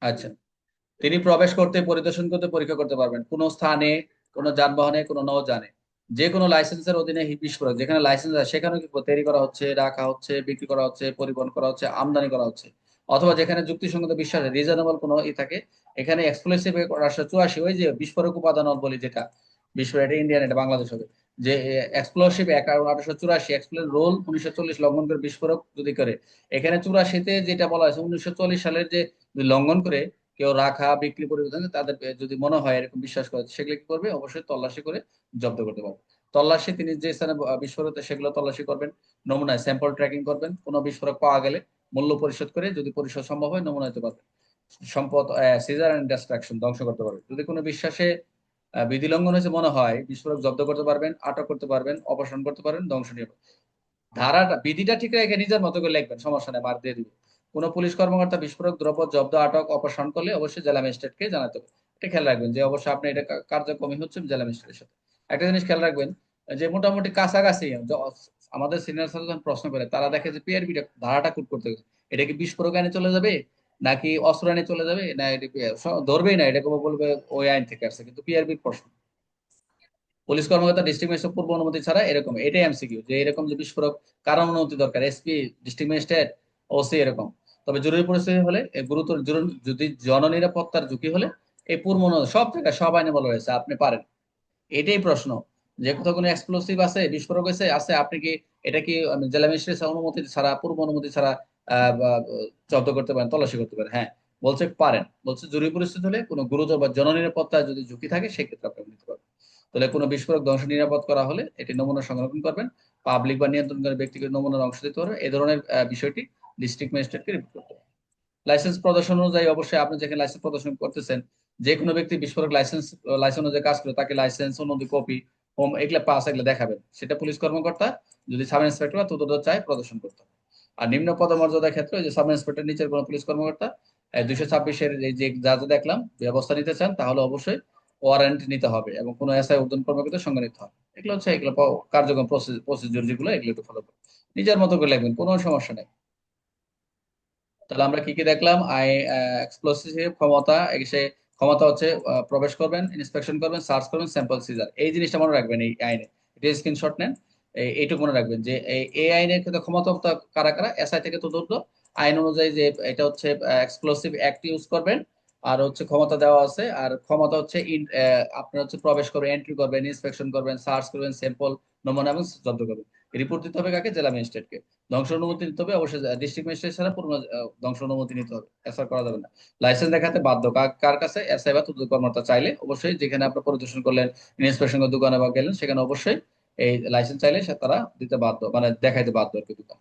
আচ্ছা, তিনি প্রবেশ করতে, পরিদর্শন করতে, পরীক্ষা করতে পারবেন কোনো স্থানে, কোনো যানবাহনে, কোনো নৌযানে, যে কোনো লাইসেন্সের অধীনে বিস্ফোরক যেখানে লাইসেন্স আছে সেখানে কি তৈরি করা হচ্ছে, রাখা হচ্ছে, বিক্রি করা হচ্ছে, পরিবহন করা হচ্ছে, আমদানি করা হচ্ছে, অথবা যেখানে যুক্তিসঙ্গত বিশ্বাস রিজনেবল কোনো থাকে, এখানে এক্সপ্লোসিভ 184, ওই যে বিস্ফোরক উপাদান বলি যেটা, বিস্ফোরক, এটা ইন্ডিয়ান, এটা বাংলাদেশ হবে, যে এক্সপ্লোসিভ 1884 এক্সপ্লোর রোল 1940 লঙ্ঘন করে বিস্ফোরক যদি করে, এখানে 84-তে যেটা বলা হয়েছে 1940 সালের যে লঙ্ঘন করে কেউ রাখা, বিক্রি, পরিবর্তন, তাদের যদি মনে হয় এরকম বিশ্বাস করে, সেগুলো কি করবে? অবশ্যই তল্লাশি করে জব্দ করতে পারবে। তল্লাশি, তিনি যে স্থানে বিস্ফোরক সেগুলো তল্লাশি করবেন, নমুনায় স্যাম্পল ট্র্যাকিং করবেন, কোনো বিস্ফোরক পাওয়া গেলে মূল্য পরিশোধ করে, যদি পরিশোধ সম্ভব হয় নমুনা দিতে পারবেন। সম্পদ সিজার এন্ড ডিস্ট্রাকশন, ধ্বংস করতে পারবেন। যদি কোনো বিশ্বাসে বিধি লঙ্ঘন হয়েছে মনে হয়, বিস্ফোরক জব্দ করতে পারবেন, আটক করতে পারবেন, অপসারণ করতে পারবেন, ধ্বংস নিয়ে। ধারাটা, বিধিটা ঠিক রেখে নিজের মতো করে লিখবেন, সমস্যা নেই, মার্ক দিয়ে দিবে। কোন পুলিশ কর্মকর্তা বিস্ফোরক দ্রব্য জব্দ, আটক, অপসারণ করলে অবশ্যই জেলা ম্যাজিস্ট্রেটকে জানাতে হবে। এটা খেয়াল রাখবেন যে অবশ্যই আপনি এটা কার্যক্রমই হচ্ছে জেলা ম্যাজিস্ট্রেটের সাথে। একটা জিনিস খেয়াল রাখবেন, যে মোটামুটি কাছাকাছি আমাদের সিনিয়র স্যার যখন প্রশ্ন করে, তারা দেখে যে পিআরবিটা ধারাটা কুট করতে গেছে, এটা কি বিস্ফোরক আইনে চলে যাবে, নাকি অস্ত্র আইনে চলে যাবে, না এটা ধরবেই না, এটাকে বলবে ওই আইন থেকে আসছে, কিন্তু পিআরবির প্রশ্ন। পুলিশ কর্মকর্তা ডিস্ট্রিক্ট ম্যাজিস্ট্রেট পূর্ব অনুমতি ছাড়া, এরকম এটাই এমসিকিউ, যে এরকম যে বিস্ফোরক কারণ অনুমতি দরকার, এসপি, ডিস্ট্রিক্ট ম্যাজিস্ট্রেট, ওসি, এরকম। তবে জরুরি পরিস্থিতি হলে, গুরুতর যদি জননিরাপত্তার ঝুঁকি হলে, এই পূর্ব সব জায়গায় সব আইনে বলা হয়েছে আপনি পারেন। এটাই প্রশ্ন, যে কোথাও কোনো এক্সপ্লোসিভ আছে, বিস্ফোরক আছে, আপনি কি এটা কি জেলা ম্যাজিস্ট্রেট অনুমতি ছাড়া, পূর্ব অনুমতি ছাড়া জব্দ করতে পারেন, তল্লাশি করতে পারেন? হ্যাঁ, বলছে পারেন। বলছে জরুরি পরিস্থিতি হলে, কোনো গুরুতর বা জননিরাপত্তার যদি ঝুঁকি থাকে, সেক্ষেত্রে আপনি নিতে পারবেন। তাহলে কোনো বিস্ফোরক ধ্বংস নিরাপদ করা হলে এটি নমুনা সংরক্ষণ করবেন, পাবলিক বা নিয়ন্ত্রণকারী ব্যক্তিকে নমুনার অংশ দিতে পারবে, এই ধরনের বিষয়টি ডিস্ট্রিক্ট ম্যাজিস্ট্রেটকে রিপোর্ট করতে হবে। লাইসেন্স প্রদর্শন অনুযায়ী, অবশ্যই আপনি যেখানে লাইসেন্স প্রদর্শন করতেছেন, যে কোনো ব্যক্তি বিস্ফোরক লাইসেন্স অনুযায়ী কাজ করে, তাকে লাইসেন্স অনুমতি কপি, হোম, এগুলা পাস, এগুলো দেখাবেন। সেটা পুলিশ কর্মকর্তা যদি সাব ইন্সপেক্টর বা তদন্ত চায়, প্রদর্শন করতে হবে। আর নিম্ন পদমর্যাদার ক্ষেত্রে যে সাব ইন্সপেক্টর নিচের কোনো পুলিশ কর্মকর্তা 226-এর এই যে যা যা দেখলাম ব্যবস্থা নিতে চান, তাহলে অবশ্যই ওয়ারেন্ট নিতে হবে, এবং কোনো এসআই ঊর্ধ্বতন কর্মকর্তার সঙ্গে নিতে হবে। এগুলো হচ্ছে এগুলো কার্যক্রম প্রসিডিউর যেগুলো, এগুলো একটু ফলো করবেন, নিজের মতো করে লিখবেন, কোনো সমস্যা নেই। তাহলে আমরা কি কি দেখলাম? এক্সপ্লোসিভ ক্ষমতা, সে ক্ষমতা হচ্ছে প্রবেশ করবেন, ইন্সপেকশন করবেন, সার্চ করবেন, স্যাম্পল সিজার, এই জিনিসটা মনে রাখবেন এই আইনে। এটা স্ক্রিনশট নেন, এইটুকু মনে রাখবেন যে এই আইনের ক্ষেত্রে ক্ষমতা কারা কারা, এসআই থেকে তদন্ত, আইন অনুযায়ী যে এটা হচ্ছে এক্সপ্লোসিভ অ্যাক্ট ইউজ করবেন, আর হচ্ছে ক্ষমতা দেওয়া আছে, আর ক্ষমতা হচ্ছে আপনার হচ্ছে প্রবেশ করবেন, এন্ট্রি করবেন, ইন্সপেকশন করবেন, সার্চ করবেন, স্যাম্পল, নমুনা এবং জব্দ করবেন। রিপোর্ট দিতে হবে কাকে? জেলা ম্যাজিস্ট্রেটকে। ধ্বংস অনুমতি নিতে হবে অবশ্যই ডিস্ট্রিক্ট ম্যাজিস্ট্রেট ছাড়া পূর্ণ ধ্বংস অনুমতি নিতে হবে, এসআর করা যাবে না। লাইসেন্স দেখাতে বাধ্য, কার কাছে? এসআই বা তদন্ত কর্মকর্তা চাইলে অবশ্যই, যেখানে আপনার পরিদর্শন করলেন, ইন্সপেকশন দোকানে বা গেলেন, সেখানে অবশ্যই এই লাইসেন্স চাইলে তারা দিতে বাধ্য, মানে দেখাইতে বাধ্য আর কি দোকান।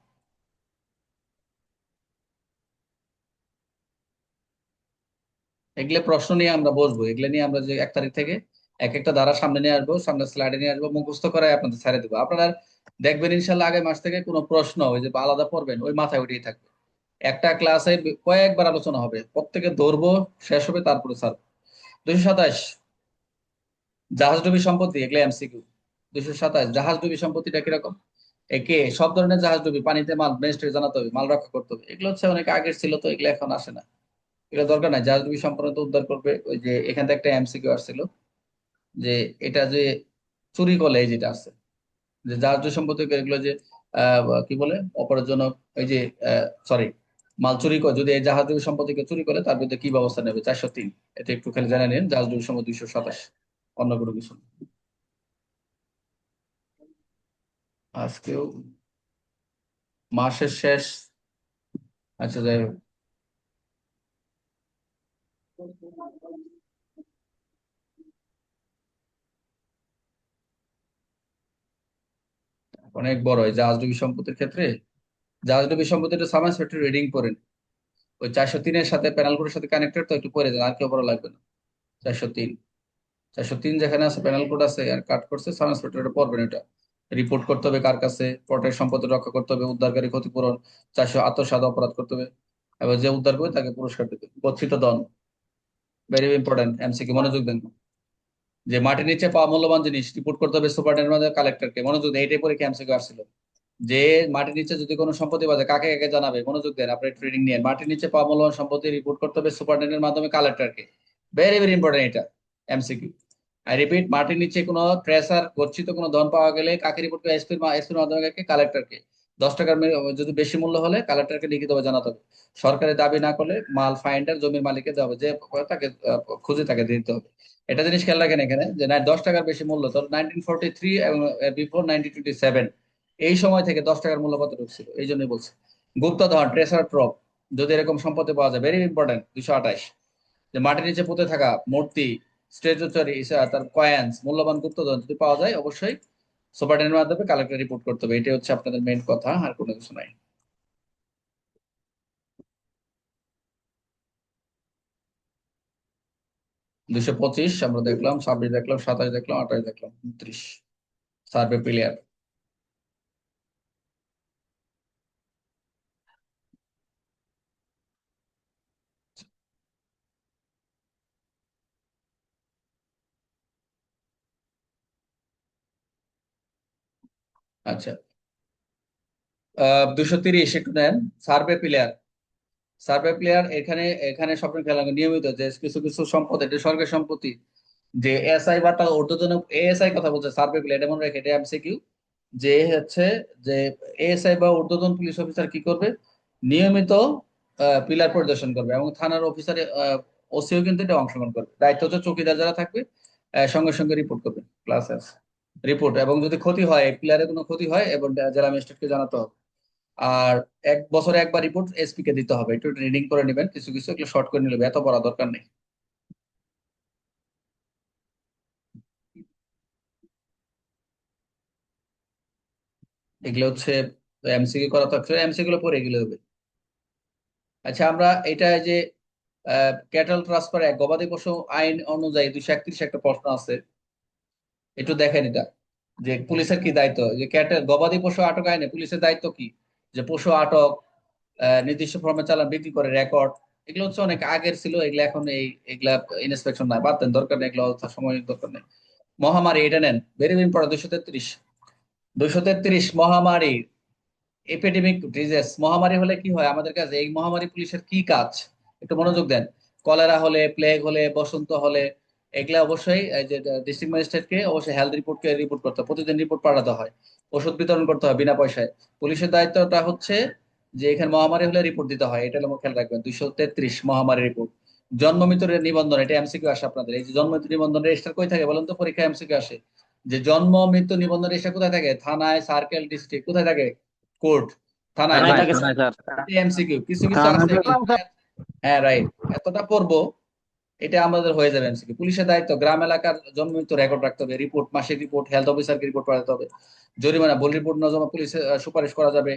এগুলো প্রশ্ন নিয়ে আমরা বসবো, এগুলো নিয়ে আমরা যে 1 তারিখ থেকে এক একটা ধারা সামনে নিয়ে আসবো, সামনে স্লাইডে নিয়ে আসবো, মুখস্থ করায় আপনাদের ছেড়ে দেবো। আপনারা দেখবেন ইনশাল্লাহ আগামী মাস থেকে কোনো প্রশ্ন ওই যে আলাদা পড়বেন, ওই মাথায় উঠেই থাকবে। একটা ক্লাসে কয়েকবার আলোচনা হবে, প্রত্যেকে ধরবো, শেষ হবে, তারপরে স্যার। 227 জাহাজডুবি সম্পত্তি, এগুলো এমসিকিউ। 227 জাহাজডুবি সম্পত্তিটা কিরকম? একে সব ধরনের জাহাজ ডুবি, পানিতে মাল, ম্যাজিস্ট্রেট জানাতে হবে, মাল রক্ষা করতে হবে। এগুলো হচ্ছে অনেক আগের ছিল, তো এগুলো এখন আসে না, এগুলো দরকার নাই। জাহাজ ডুবি সম্পন্ন তো উদ্ধার করবে। ওই যে এখান থেকে একটা এমসিকিউ আসছিল যে এটা যে চুরি করলে, এই যেটা আছে যে জাহাজ ডুবি সম্পত্তি, এগুলো যে কি বলে অপরাধজনক, এই যে সরি, মাল চুরি করে, যদি এই জাহাজ ডুবি সম্পত্তিকে চুরি করে তার বিরুদ্ধে কি ব্যবস্থা নেবে? 403, এটা একটু খালি জানা নিন। জাহাজ ডুবি সম্পত্তি 227, অন্য কোনো কিছু না। আজকেও মাসের শেষ। আচ্ছা, যাই হোক, অনেক বড় এই জাহাজডুবি সম্পত্তির ক্ষেত্রে। জাহাজডুবি সম্পত্তিটা সামার সেক্টর রিডিং করেন, ওই 403-এর সাথে প্যানেল কোডের সাথে কানেক্টেড, তো একটু পরে দেন, আর কেউ বড় লাগবে না। 403, 403 যেখানে আছে প্যানেল কোড আছে আর কাট করছে, সাব ইন্সপেক্টর পড়বেন এটা। রিপোর্ট করতে হবে কার কাছে? কোর্টের সম্পত্তি রক্ষা করতে হবে, উদ্ধারকারী ক্ষতিপূরণ, 400 আত্মসাৎ অপরাধ করতে হবে, এবার যে উদ্ধার করবে তাকে পুরস্কার দেবে, গচ্ছিত দন। ভেরি ইম্পর্টেন্ট এমসিকিউ, মনোযোগ দেন। যে মাটির নিচে পাওয়া মূল্যবান জিনিস রিপোর্ট করতে হবে সুপারিনটেন্ডেন্ট কালেক্টরকে, মনোযোগ দেন, এইটাই পরীক্ষা এমসিকিউ আসছিল। যে মাটির নিচে যদি কোনো সম্পত্তি পাওয়া যায় কাকে কাকে জানাবে? মনোযোগ দেন, আপনি ট্রেনিং নিয়ে। মাটির নিচে পাওয়া মূল্যবান সম্পত্তি রিপোর্ট করতে হবে সুপারিনটেন্ডেন্টের মাধ্যমে কালেক্টরকে। ভেরি ভেরি ইম্পর্টেন্ট এটা এমসিকিউ। আই রিপিট, মাটির নিচে কোনো ট্রেসার গচ্ছিত কোনো ধন পাওয়া গেলে কাকে রিপোর্ট করে? এসপির মাধ্যমে কাকে? কালেক্টরকে। 10 টাকার যদি বেশি মূল্য হলে কালেক্টরকে লিখিতভাবে জানাতে হবে। সরকারি দাবি না করলে মাল ফাইন্ডার জমির মালিককে দেওয়া হবে, যে তাকে খুঁজে তাকে দিতে হবে। এটা জিনিস খেয়াল রাখেন এখানে, যে 10 টাকার বেশি মূল্য, তো 1943 এবং বিফোর 1927 এই সময় থেকে 10 টাকার মূল্য কত ঢুকছিল, এই জন্যই বলছি। গুপ্তধন, ট্রেসার ট্রপ, যদি এরকম সম্পত্তি পাওয়া যায়, ভেরি ইম্পর্টেন্ট। 228 যে মাটির নিচে পুঁতে থাকা মূর্তি, স্ট্যাচুটারি, তার কয়েন্স, মূল্যবান গুপ্তধন যদি পাওয়া যায়, অবশ্যই সুপারিনটেন্ডেন্টের মাধ্যমে কালেক্টর রিপোর্ট করতে হবে। এটাই হচ্ছে আপনাদের মেইন কথা, আর কোনো কিছু নাই। 225 আমরা দেখলাম, 26 দেখলাম, 27 দেখলাম, 28 দেখলাম, 29 সার্ভে প্লেয়ার। আচ্ছা, 230 একটু নেন, সার্ভে প্লেয়ার। সার্ভে প্লেয়ার এখানে এখানে স্বপ্ন খেলা নিয়মিত যে কিছু কিছু সম্পদ, এটা সরকারি সম্পত্তি, যে এসআই বা তার ঊর্ধ্বতন, এএসআই কথা বলছে, সার্ভে প্লেয়ার, এটা মনে রেখে, এটা এমসিকিউ। যে হচ্ছে যে এএসআই বা ঊর্ধ্বতন পুলিশ অফিসার কি করবে? নিয়মিত পিলার পরিদর্শন করবে, এবং থানার অফিসারে ওসিও কিন্তু এটা অংশগ্রহণ করবে। দায়িত্ব হচ্ছে চৌকিদার যারা থাকবে সঙ্গে সঙ্গে রিপোর্ট করবে, ক্লাস রিপোর্ট, এবং যদি ক্ষতি হয়, পিলারে কোনো ক্ষতি হয়, এবং জেলা ম্যাজিস্ট্রেটকে জানাতে হবে। আর 1 বছরে একবার রিপোর্ট এসপি কে দিতে হবে। একটু রিডিং করে নেবেন, কিছু কিছু এগুলো শর্ট করে নিলে এত পড়া দরকার নেই। এগুলো হচ্ছে এমসিকিউ করা থাকছে, এমসিকিউ গুলো পরে এগুলো হবে। আচ্ছা, আমরা এটা যে ক্যাটল ট্রান্সফার গবাদি পশু আইন অনুযায়ী 231 একটা প্রশ্ন আছে, একটু দেখেন এটা, যে পুলিশের কি দায়িত্ব, যে ক্যাটেল গবাদি পশু আটক আইনে পুলিশের দায়িত্ব কি? যে পশু আটক, নির্দিষ্ট ফর্মে চালান বিক্রি করে রেকর্ড, এগুলো হচ্ছে অনেক আগের ছিল, এগুলো এখন এগুলা ইন্সপেকশন নাই, বাদ দেন, দরকার নেই, এগুলো সময় দরকার নেই। মহামারী, এটা নেন, ভেরি ইম্পর্টেন্ট। 233, 233 মহামারী, এপিডেমিক ডিজিজ। মহামারী হলে কি হয় আমাদের কাছে? এই মহামারী পুলিশের কি কাজ? একটু মনোযোগ দেন। কলেরা হলে, প্লেগ হলে, বসন্ত হলে, এগুলা অবশ্যই এই যে ডিস্ট্রিক্ট ম্যাজিস্ট্রেটকে অবশ্যই হেলথ রিপোর্টকে রিপোর্ট করতে হয়, প্রতিদিন রিপোর্ট পাঠাতে হয়, ওষুধ বিতরণ করতে হয় বিনা পয়সায়। পুলিশের দায়িত্বটা হচ্ছে যে এখানে মহামারী হলে রিপোর্ট দিতে হয়, এটা হলো খেয়াল রাখবেন। 233 মহামারী রিপোর্ট। জন্ম মৃত্যুর নিবন্ধন, এটা এমসিকিউ আসে আপনাদের। এই যে জন্ম মৃত্যু নিবন্ধন রেজিস্টার কই থাকে বলেন তো? পরীক্ষা এমসিকিউ আসে। যে জন্ম মৃত্যু নিবন্ধন রেজিস্টার কোথায় থাকে? থানায়, সার্কেল, ডিস্ট্রিক্ট, কোথায় থাকে? কোর্ট, থানায়, থানায় মানে থাকে স্যার। স্যার। এমসিকিউ। কিছু কিছু থানায় আছে এগুলো, হ্যাঁ রাইট, এতটা পড়বো, এটা আমাদের হয়ে যাবে এমসিকিউ। পুলিশের দায়িত্ব গ্রাম এলাকার জন্ম মৃত্যু রেকর্ড রাখতে হবে, রিপোর্ট, মাসিক রিপোর্ট, হেলথ অফিসারকে রিপোর্ট পাঠাতে হবে। জরিমানা, ভুল রিপোর্ট না জমা পুলিশে সুপারিশ করা যাবে।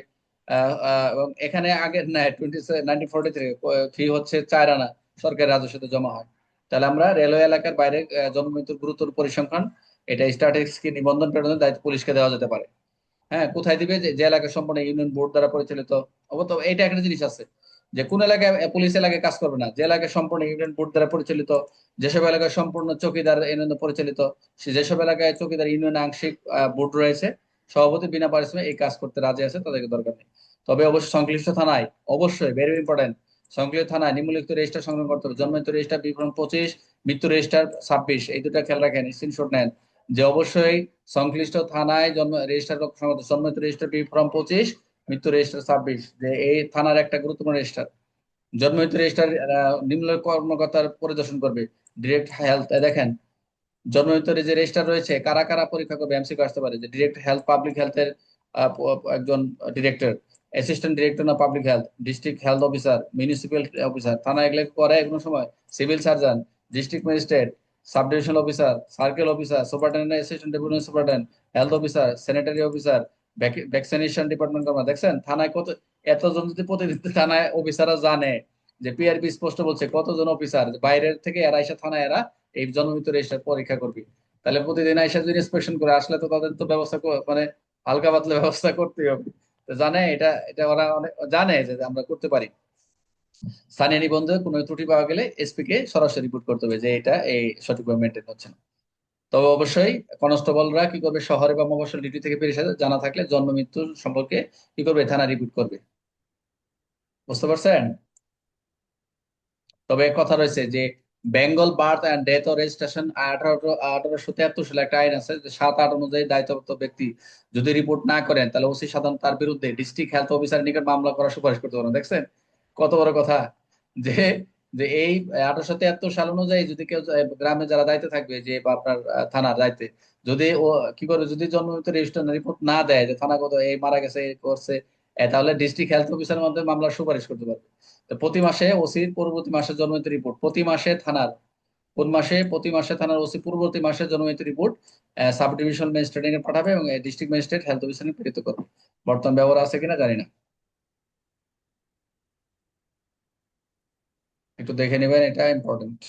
এবং এখানে আগে না 1943 ফি হচ্ছে 4 আনা, সরকারি রাজস্বতে জমা হয়। তাহলে আমরা রেলওয়ে এলাকার বাইরে জন্ম মৃত্যুর গুরুতর পরিসংখ্যান, এটা স্ট্যাটিস্টিক্স কি নিবন্ধন প্রেরণের দায়িত্ব পুলিশকে দেওয়া যেতে পারে। হ্যাঁ, কোথায় দিবে? যে যে এলাকা সম্পূর্ণ ইউনিয়ন বোর্ড দ্বারা পরিচালিত। অবত এটা একটা জিনিস আছে, যে কোন এলাকায় পুলিশ এলাকায় কাজ করবে না, যে এলাকায় সম্পূর্ণ ইউনিয়ন বোর্ড দ্বারা পরিচালিত, যেসব এলাকায় সম্পূর্ণ চৌকিদার ইউনিয়ন পরিচালিত, যেসব এলাকায় চৌকিদার ইউনিয়ন আংশিক বোর্ড রয়েছে, সভাপতি বিনা পারিশ্রমিক এই কাজ করতে রাজি আছে, তাদেরকে দরকার নেই। তবে অবশ্যই সংশ্লিষ্ট থানায়, অবশ্যই ভেরি ইম্পর্টেন্ট, সংশ্লিষ্ট থানায় নিম্নলিখিত রেজিস্টার সংগ্রহ করতে হবে। জন্ম মৃত্যু রেজিস্টার বিবরণ 25, মৃত্যু রেজিস্টার 26, এই দুটা খেয়াল রাখেন, স্ক্রিনশট নেন। যে অবশ্যই সংশ্লিষ্ট থানায় জন্ম রেজিস্টার জন্ম মৃত্যু রেজিস্টার বিবরণ 25, মৃত্যু রেজিস্টার 26, যে এই থানার একটা গুরুত্বপূর্ণ রেজিস্টার। জন্ম মৃত্যু রেজিস্টার নিম্নলিখিত কর্মকর্তার পরিদর্শন করবে। ডিরেক্ট হেলথ, দেখেন জন্ম মৃত্যুর যে রেজিস্টার রয়েছে, কারা কারা পরীক্ষা করবে, এমসিকিউ আসতে পারে। যে ডিরেক্ট হেলথ পাবলিক হেলথের একজন ডিরেক্টর, অ্যাসিস্ট্যান্ট ডিরেক্টর না public health, district health officer, municipal officer, থানা এগুলো করে কোনো সময়, civil surgeon, district magistrate, sub divisional officer, circle officer, superintendent, assistant deputy superintendent, health officer, sanitary officer, vaccination department কর্মকর্তা। দেখছেন থানায় কত, এতজন যদি প্রতিদিন থানায় অফিসাররা জানে, যে পিআরবি স্পষ্ট বলছে কতজন অফিসার বাইরের থেকে এরা এসে থানায় এরা এই জন্মমৃত্যু রেজিস্টার পরীক্ষা করবে। তাহলে প্রতিদিন আইসা যদি ইন্সপেকশন করে আসলে তো তাদের তো ব্যবস্থা মানে হালকা পাতলা ব্যবস্থা করতেই হবে। তো জানে এটা, এটা ওরা অনেক জানে যে আমরা করতে পারি। স্থানীয় নিবন্ধে কোনো ত্রুটি পাওয়া গেলে এসপি কে সরাসরি রিপোর্ট করতে হবে যে এটা এই সঠিকভাবে মেনটেন হচ্ছে না। তবে অবশ্যই কনস্টেবলরা কি করবে, শহরে বা মফস্বল ডিউটি থেকে ফিরে এসে জানা থাকলে জন্ম মৃত্যুর সম্পর্কে কি করবে, থানা রিপোর্ট করবে। বুঝতে পারছেন? তবে কথা রয়েছে যে Bengal birth and death registration 1873 সালে একটা আইন আছে, যে 7-8 অনুযায়ী দায়িত্বপ্রাপ্ত ব্যক্তি যদি রিপোর্ট না করেন, তাহলে ওসি সাধারণ তার বিরুদ্ধে ডিস্ট্রিক্ট হেলথ অফিসারের নিকট মামলা করার সুপারিশ করতে পারেন। দেখছেন কত বড় কথা, যে যে এই 1873 সাল অনুযায়ী যদি কেউ গ্রামে যারা দায়িত্বে থাকবে, যে বা আপনার থানার দায়িত্বে, যদি ও কি করে, যদি জন্ম মৃত্যু রেজিস্টার রিপোর্ট না দেয় যে থানা কত এই মারা গেছে এই করছে, তাহলে ডিস্ট্রিক্ট হেলথ অফিসারের মধ্যে মামলার সুপারিশ করতে পারবে। তো প্রতি মাসে ওসির পূর্ববর্তী মাসের জন্মমৃত্যু রিপোর্ট, প্রতি মাসে থানার কোন মাসে, প্রতি মাসে থানার ওসি পূর্ববর্তী মাসের জন্মমৃত্যু রিপোর্ট সাব ডিভিশনাল ম্যাজিস্ট্রেট পাঠাবে এবং ডিস্ট্রিক্ট ম্যাজিস্ট্রেট হেলথ অফিসারে প্রেরিত করবে। বর্তমান ব্যবহার আছে কিনা জানি না, একটু দেখে নেবেন, এটা ইম্পর্টেন্ট।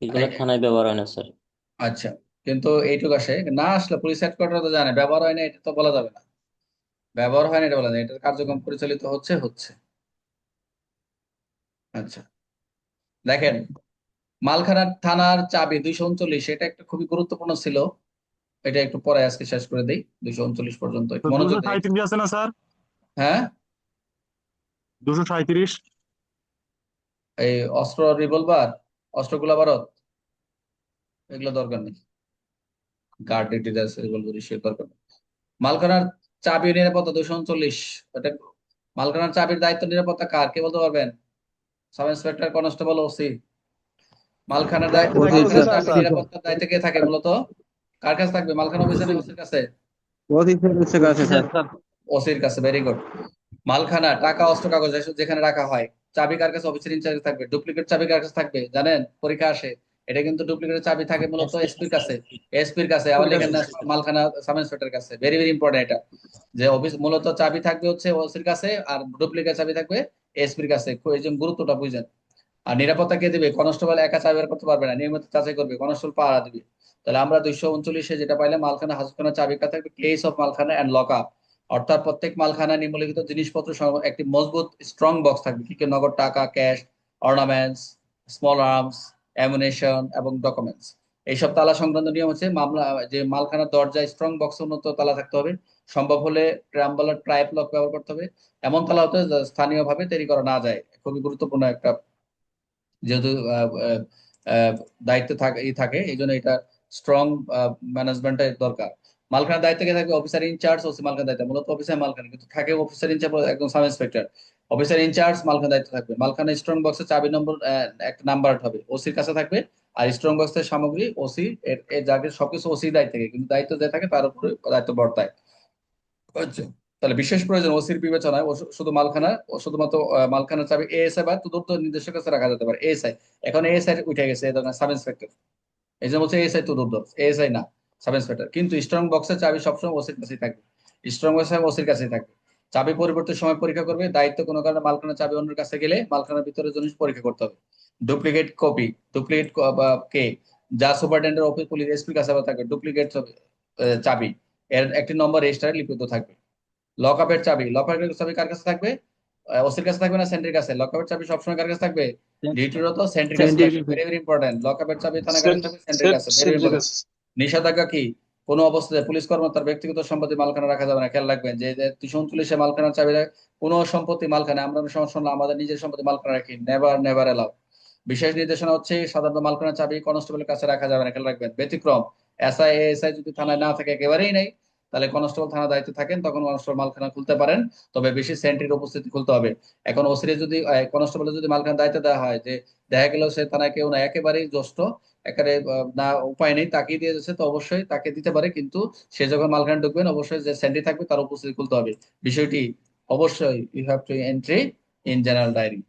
এগুলো থানায় ব্যবহার হয় না স্যার। আচ্ছা, কিন্তু এইটুকু আসে না, আসলে পুলিশ হেডকোয়ার্টার তো জানে ব্যবহার হয় না, এটা তো বলা যাবে না। ব্যবহার হয় না এটা বলা যায়, এটার কার্যক্রম পরিচালিত হচ্ছে হচ্ছে। আচ্ছা, দেখেন মালখানা থানার চাবি 239, এটা একটা খুবই গুরুত্বপূর্ণ ছিল। এটা একটু পরে আজকে শেষ করে দেই, 239 পর্যন্ত একটু তো মনোযোগ দিই। 237 আছে না স্যার? হ্যাঁ, 237। এই অস্ত্র, রিভলভার, অস্ত্র, গোলা বারুদ, এগুলো দরকার নেই। গার্ড ডিটেলস রিভলভার ইস্যু দরকার নেই। মালখানার চাবি নিরাপত্তা 239, এটা মালখানার চাবির দায়িত্ব নিরাপত্তা কার, কে বলতে পারবেন? Sub inspector, constable, OC. মালখানার দায়িত্ব, ওসি মালখানার স্যার। চাবি নিরাপত্তার দায়িত্ব কে থাকে মূলত, কার কাছে থাকবে, মালখানা অফিসার না ওসির কাছে? ওসি স্যারের কাছে স্যার। ওসির কাছে, ভেরি গুড। মালখানা টাকা, অস্ত্র, কাগজ এসব যেখানে রাখা হয়, চাবি কার কাছে, অফিসার ইনচার্জ থাকবে। ডুপ্লিকেট চাবি কার কাছে থাকবে জানেন, পরীক্ষা আসে, এটা কিন্তু ডুপ্লিকেট চাবি থাকে মূলত এসপির কাছে। এসপির কাছে, আবার লেখেন না মালখানা সাব ইন্সপেক্টর কাছে, ভেরি ভেরি ইম্পর্টেন্ট এটা। যে অফিস মূলত চাবি থাকবে হচ্ছে ওসির কাছে, আর ডুপ্লিকেট চাবি থাকবে এসপির কাছে, এই জন্য গুরুত্বটা বুঝেন। আর নিরাপত্তা কে দিবে, কনস্টেবল একা চাবি বের করতে পারবে না, নিয়মিত যাচাই করবে, কনস্টেবল পাহারা দিবে। তাহলে আমরা 239 যেটা পাইলে, মালখানা হাজতখানা চাবি কাছে থাকবে, কেস অফ মালখানা এন্ড লক আপ, অর্থাৎ প্রত্যেক মালখানা নিম্নলিখিত জিনিসপত্র সহ একটি মজবুত স্ট্রং বক্স থাকবে, কি কি, নগদ টাকা, cash, ornaments, small arms, ammunition এবং ডকুমেন্টস। এইসব তালা সংক্রান্ত নিয়ম হচ্ছে, মামলা যে মালখানার দরজায় স্ট্রং বক্স উন্নত তালা থাকতে হবে, সম্ভব হলে ট্রাম্বলার ট্রাইপ লক ব্যবহার করতে হবে, এমন তালা হতে স্থানীয়ভাবে তৈরি করা না যায়। খুবই গুরুত্বপূর্ণ একটা, যেহেতু দায়িত্ব থাকে এই জন্য এটা স্ট্রং ম্যানেজমেন্টের দরকার। মালখানার দায়িত্ব কে থাকবে, অফিসার ইনচার্জ, ওসি মালখানার দায়িত্ব, মূলত অফিসার মালখানা কিন্তু থাকে অফিসার ইনচার্জ, একদম সাব ইন্সপেক্টর। অফিসার ইনচার্জ মালখানার দায়িত্ব থাকবে। মালখানার স্ট্রং বক্সের চাবি নম্বর একটা নাম্বার হবে, ওসির কাছে থাকবে। আর স্ট্রং বক্সের সামগ্রী ওসি এর যাকে সবকিছু ওসি দায়িত্ব থাকে, কিন্তু দায়িত্ব যে থাকে তার উপরে দায়িত্ব বর্তায়। আচ্ছা, তাহলে বিশেষ প্রয়োজন ওসির বিবেচনায় শুধু মালখানা ও শুধুমাত্র মালখানার চাবি এএসআই বা তদন্ত নির্দেশকের কাছে রাখা যেতে পারে। এএসআই, এখন এএসআই উঠে গেছে, সাব ইন্সপেক্টর, এই জন্য বলছে এএসআই তদন্ত, এএসআই না, সাব ইন্সপেক্টর। কিন্তু স্ট্রং বক্সের চাবি সবসময় ওসির কাছেই থাকবে, স্ট্রং বক্স ওসির কাছেই থাকবে। চাবি পরিবর্তনের সময় পরীক্ষা করবে, দায়িত্ব কোনো কারণে মালখানার চাবি অন্যের কাছে গেলে মালখানার ভিতরে জিনিস পরীক্ষা করতে হবে। ডুপ্লিকেট কপি, ডুপ্লিকেট কে, যা সুপারিনটেন্ডেন্ট অফিস পুলিশ এসপির কাছে থাকবে, ডুপ্লিকেট চাবি এর একটি নম্বর রেজিস্টারে লিপিবদ্ধ থাকবে। লকআপের চাবি, লকআপের চাবি কার কাছে থাকবে, ওসির কাছে থাকবে না সেন্ট্রির কাছে? লকআপের চাবি সবসময় কার কাছে থাকবে? ডিউটিরত তো সেন্ট্রির কাছে সেন্ট্রির থাকবে, কাছে। Very very important. লকআপের চাবি থানার কাছে থাকবে, সেন্ট্রির কাছে, ভেরি ভেরি ইম্পর্টেন্ট। নিষেধাজ্ঞা কি? কোনো অবস্থায় পুলিশ কর্মকর্তার ব্যক্তিগত সম্পত্তি মালখানা রাখা যাবে না, খেয়াল রাখবেন। যে 239 মালখানার চাবি কোনো সম্পত্তি মালখানা, আমরা অনেক সময় শুনলাম আমাদের নিজের সম্পত্তি মালখানা রাখি, নেভার নেভার এলাও। বিশেষ নির্দেশনা হচ্ছে সাধারণত মালখানার চাবি কনস্টেবলের কাছে রাখা যাবে না, খেয়াল রাখবেন। ব্যতিক্রম এসআই এএসআই যদি থানায় না থাকে, একেবারেই নেই, তাহলে কনস্টেবল থানা দায়িত্বে থাকেন, তখন কনস্টেবল মালখানা খুলতে পারেন, তবে বেশি সেন্ট্রির উপস্থিতি খুলতে হবে। এখন ওসিরে যদি কনস্টেবলের যদি মালখানার দায়িত্ব দেওয়া হয়, যে দেখা গেল সে থানায় কেউ না, একেবারেই জ্যেষ্ঠ, একেবারে না উপায় নেই, তাকিয়ে দিয়ে যাচ্ছে, তো অবশ্যই তাকে দিতে পারে, কিন্তু সে যখন মালখানা ঢুকবেন অবশ্যই যে সেন্ট্রি থাকবে তার উপস্থিতি খুলতে হবে। বিষয়টি অবশ্যই you have to entry in general diary.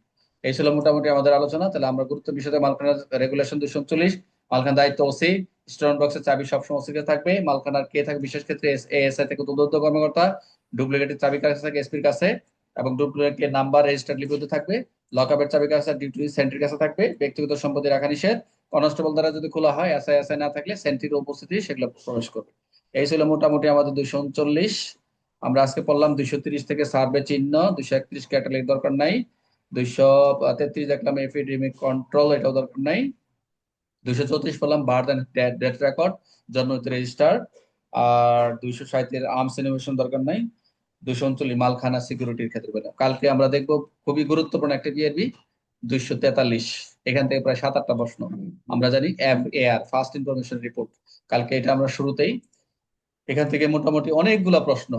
এই ছিল মোটামুটি আমাদের আলোচনা। তাহলে আমরা গুরুত্ব বিষয়ে মালখানার রেগুলেশন 239, মালখানার দায়িত্ব ওসি, স্টোরেজ বক্সের চাবি সবসময় ওসির কাছে থাকবে, মালখানার কে থাকে বিশেষ ক্ষেত্রে এএসআই থেকে তদন্ত কর্মকর্তা, ডুপ্লিকেটের চাবি কাছে থাকে এসপির কাছে, এবং ডুপ্লিকেট নাম্বার রেজিস্টার্ড লিপিতে থাকবে, লকআপের চাবি কাছে ডিউটি সেন্ট্রির কাছে থাকবে, ব্যক্তিগত সম্পত্তি রাখা নিষেধ, কনস্টেবল দ্বারা যদি খোলা হয়, এসআই না থাকলে সেন্ট্রির উপস্থিতি সেগুলো প্রবেশ করবে। এই ছিল মোটামুটি আমাদের 239। আমরা আজকে পড়লাম 230 থেকে সার্ভে চিহ্ন, 231 ক্যাটালগ দরকার নাই, 233 দেখলাম এপিডেমিক কন্ট্রোল, এটাও দরকার নাই, 234 পেলাম বার্থ এন্ড ডেথ রেকর্ড, জন্ম রেজিস্টার, আর 237 আর্মস ইনোভেশন দরকার নাই, 239 মালখানা সিকিউরিটির ক্ষেত্রে পেলাম। কালকে আমরা দেখবো খুবই গুরুত্বপূর্ণ একটা বিআরবি 243, এখান থেকে প্রায় 7-8টা প্রশ্ন। আমরা জানি এফএআর, ফার্স্ট ইনফরমেশন রিপোর্ট, কালকে এটা আমরা শুরুতেই, এখান থেকে মোটামুটি অনেকগুলা প্রশ্ন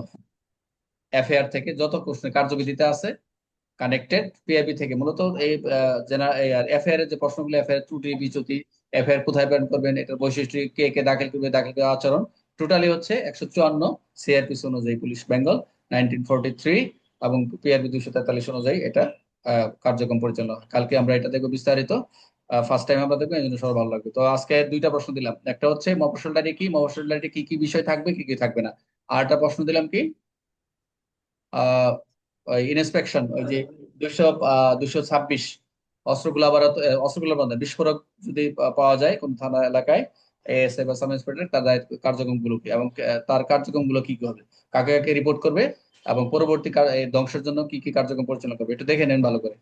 এফএআর থেকে, যত প্রশ্ন কার্যবিধিতে আছে কানেক্টেড, পিআইবি থেকে মূলত এই এফআইআর এর যে প্রশ্নগুলো, এফআইআর ত্রুটি বিচ্যুতি, এফআইআর কোথায় প্রেরণ করবেন, এটার বৈশিষ্ট্য, কে কে দাখিল করবে, দাখিল করার আচরণ, টোটালি হচ্ছে 154 সিআরপিসি অনুযায়ী, পুলিশ বেঙ্গল 1943 এবং পিআরবি 243 অনুযায়ী এটা কার্যক্রম পরিচালনা হয়। কালকে আমরা এটা দেখবো বিস্তারিত, ফার্স্ট টাইম আমরা দেখবো, এই জন্য সবার ভালো লাগবে। তো আজকে 2টা প্রশ্ন দিলাম, একটা হচ্ছে মফস্বল ডায়েরি কি, মফস্বল ডায়েরি কি কি বিষয় থাকবে, কি কি থাকবে না। আর একটা প্রশ্ন দিলাম কি, আহ ইনস্পেকশন, ওই যে 226 অস্ত্রগুলা বারাত, অস্ত্রগুলা বন্ধ, বিস্ফোরক যদি পাওয়া যায় কোন থানা এলাকায়, এএসআই বা সাব ইন্সপেক্টর, তার কার্যক্রম গুলো কি, এবং তার কার্যক্রম গুলো কি কি হবে, কাকে কাকে রিপোর্ট করবে, এবং পরবর্তী এই ধ্বংসের জন্য কি কি কার্যক্রম পরিচালনা করবে, একটু দেখে নেন ভালো করে।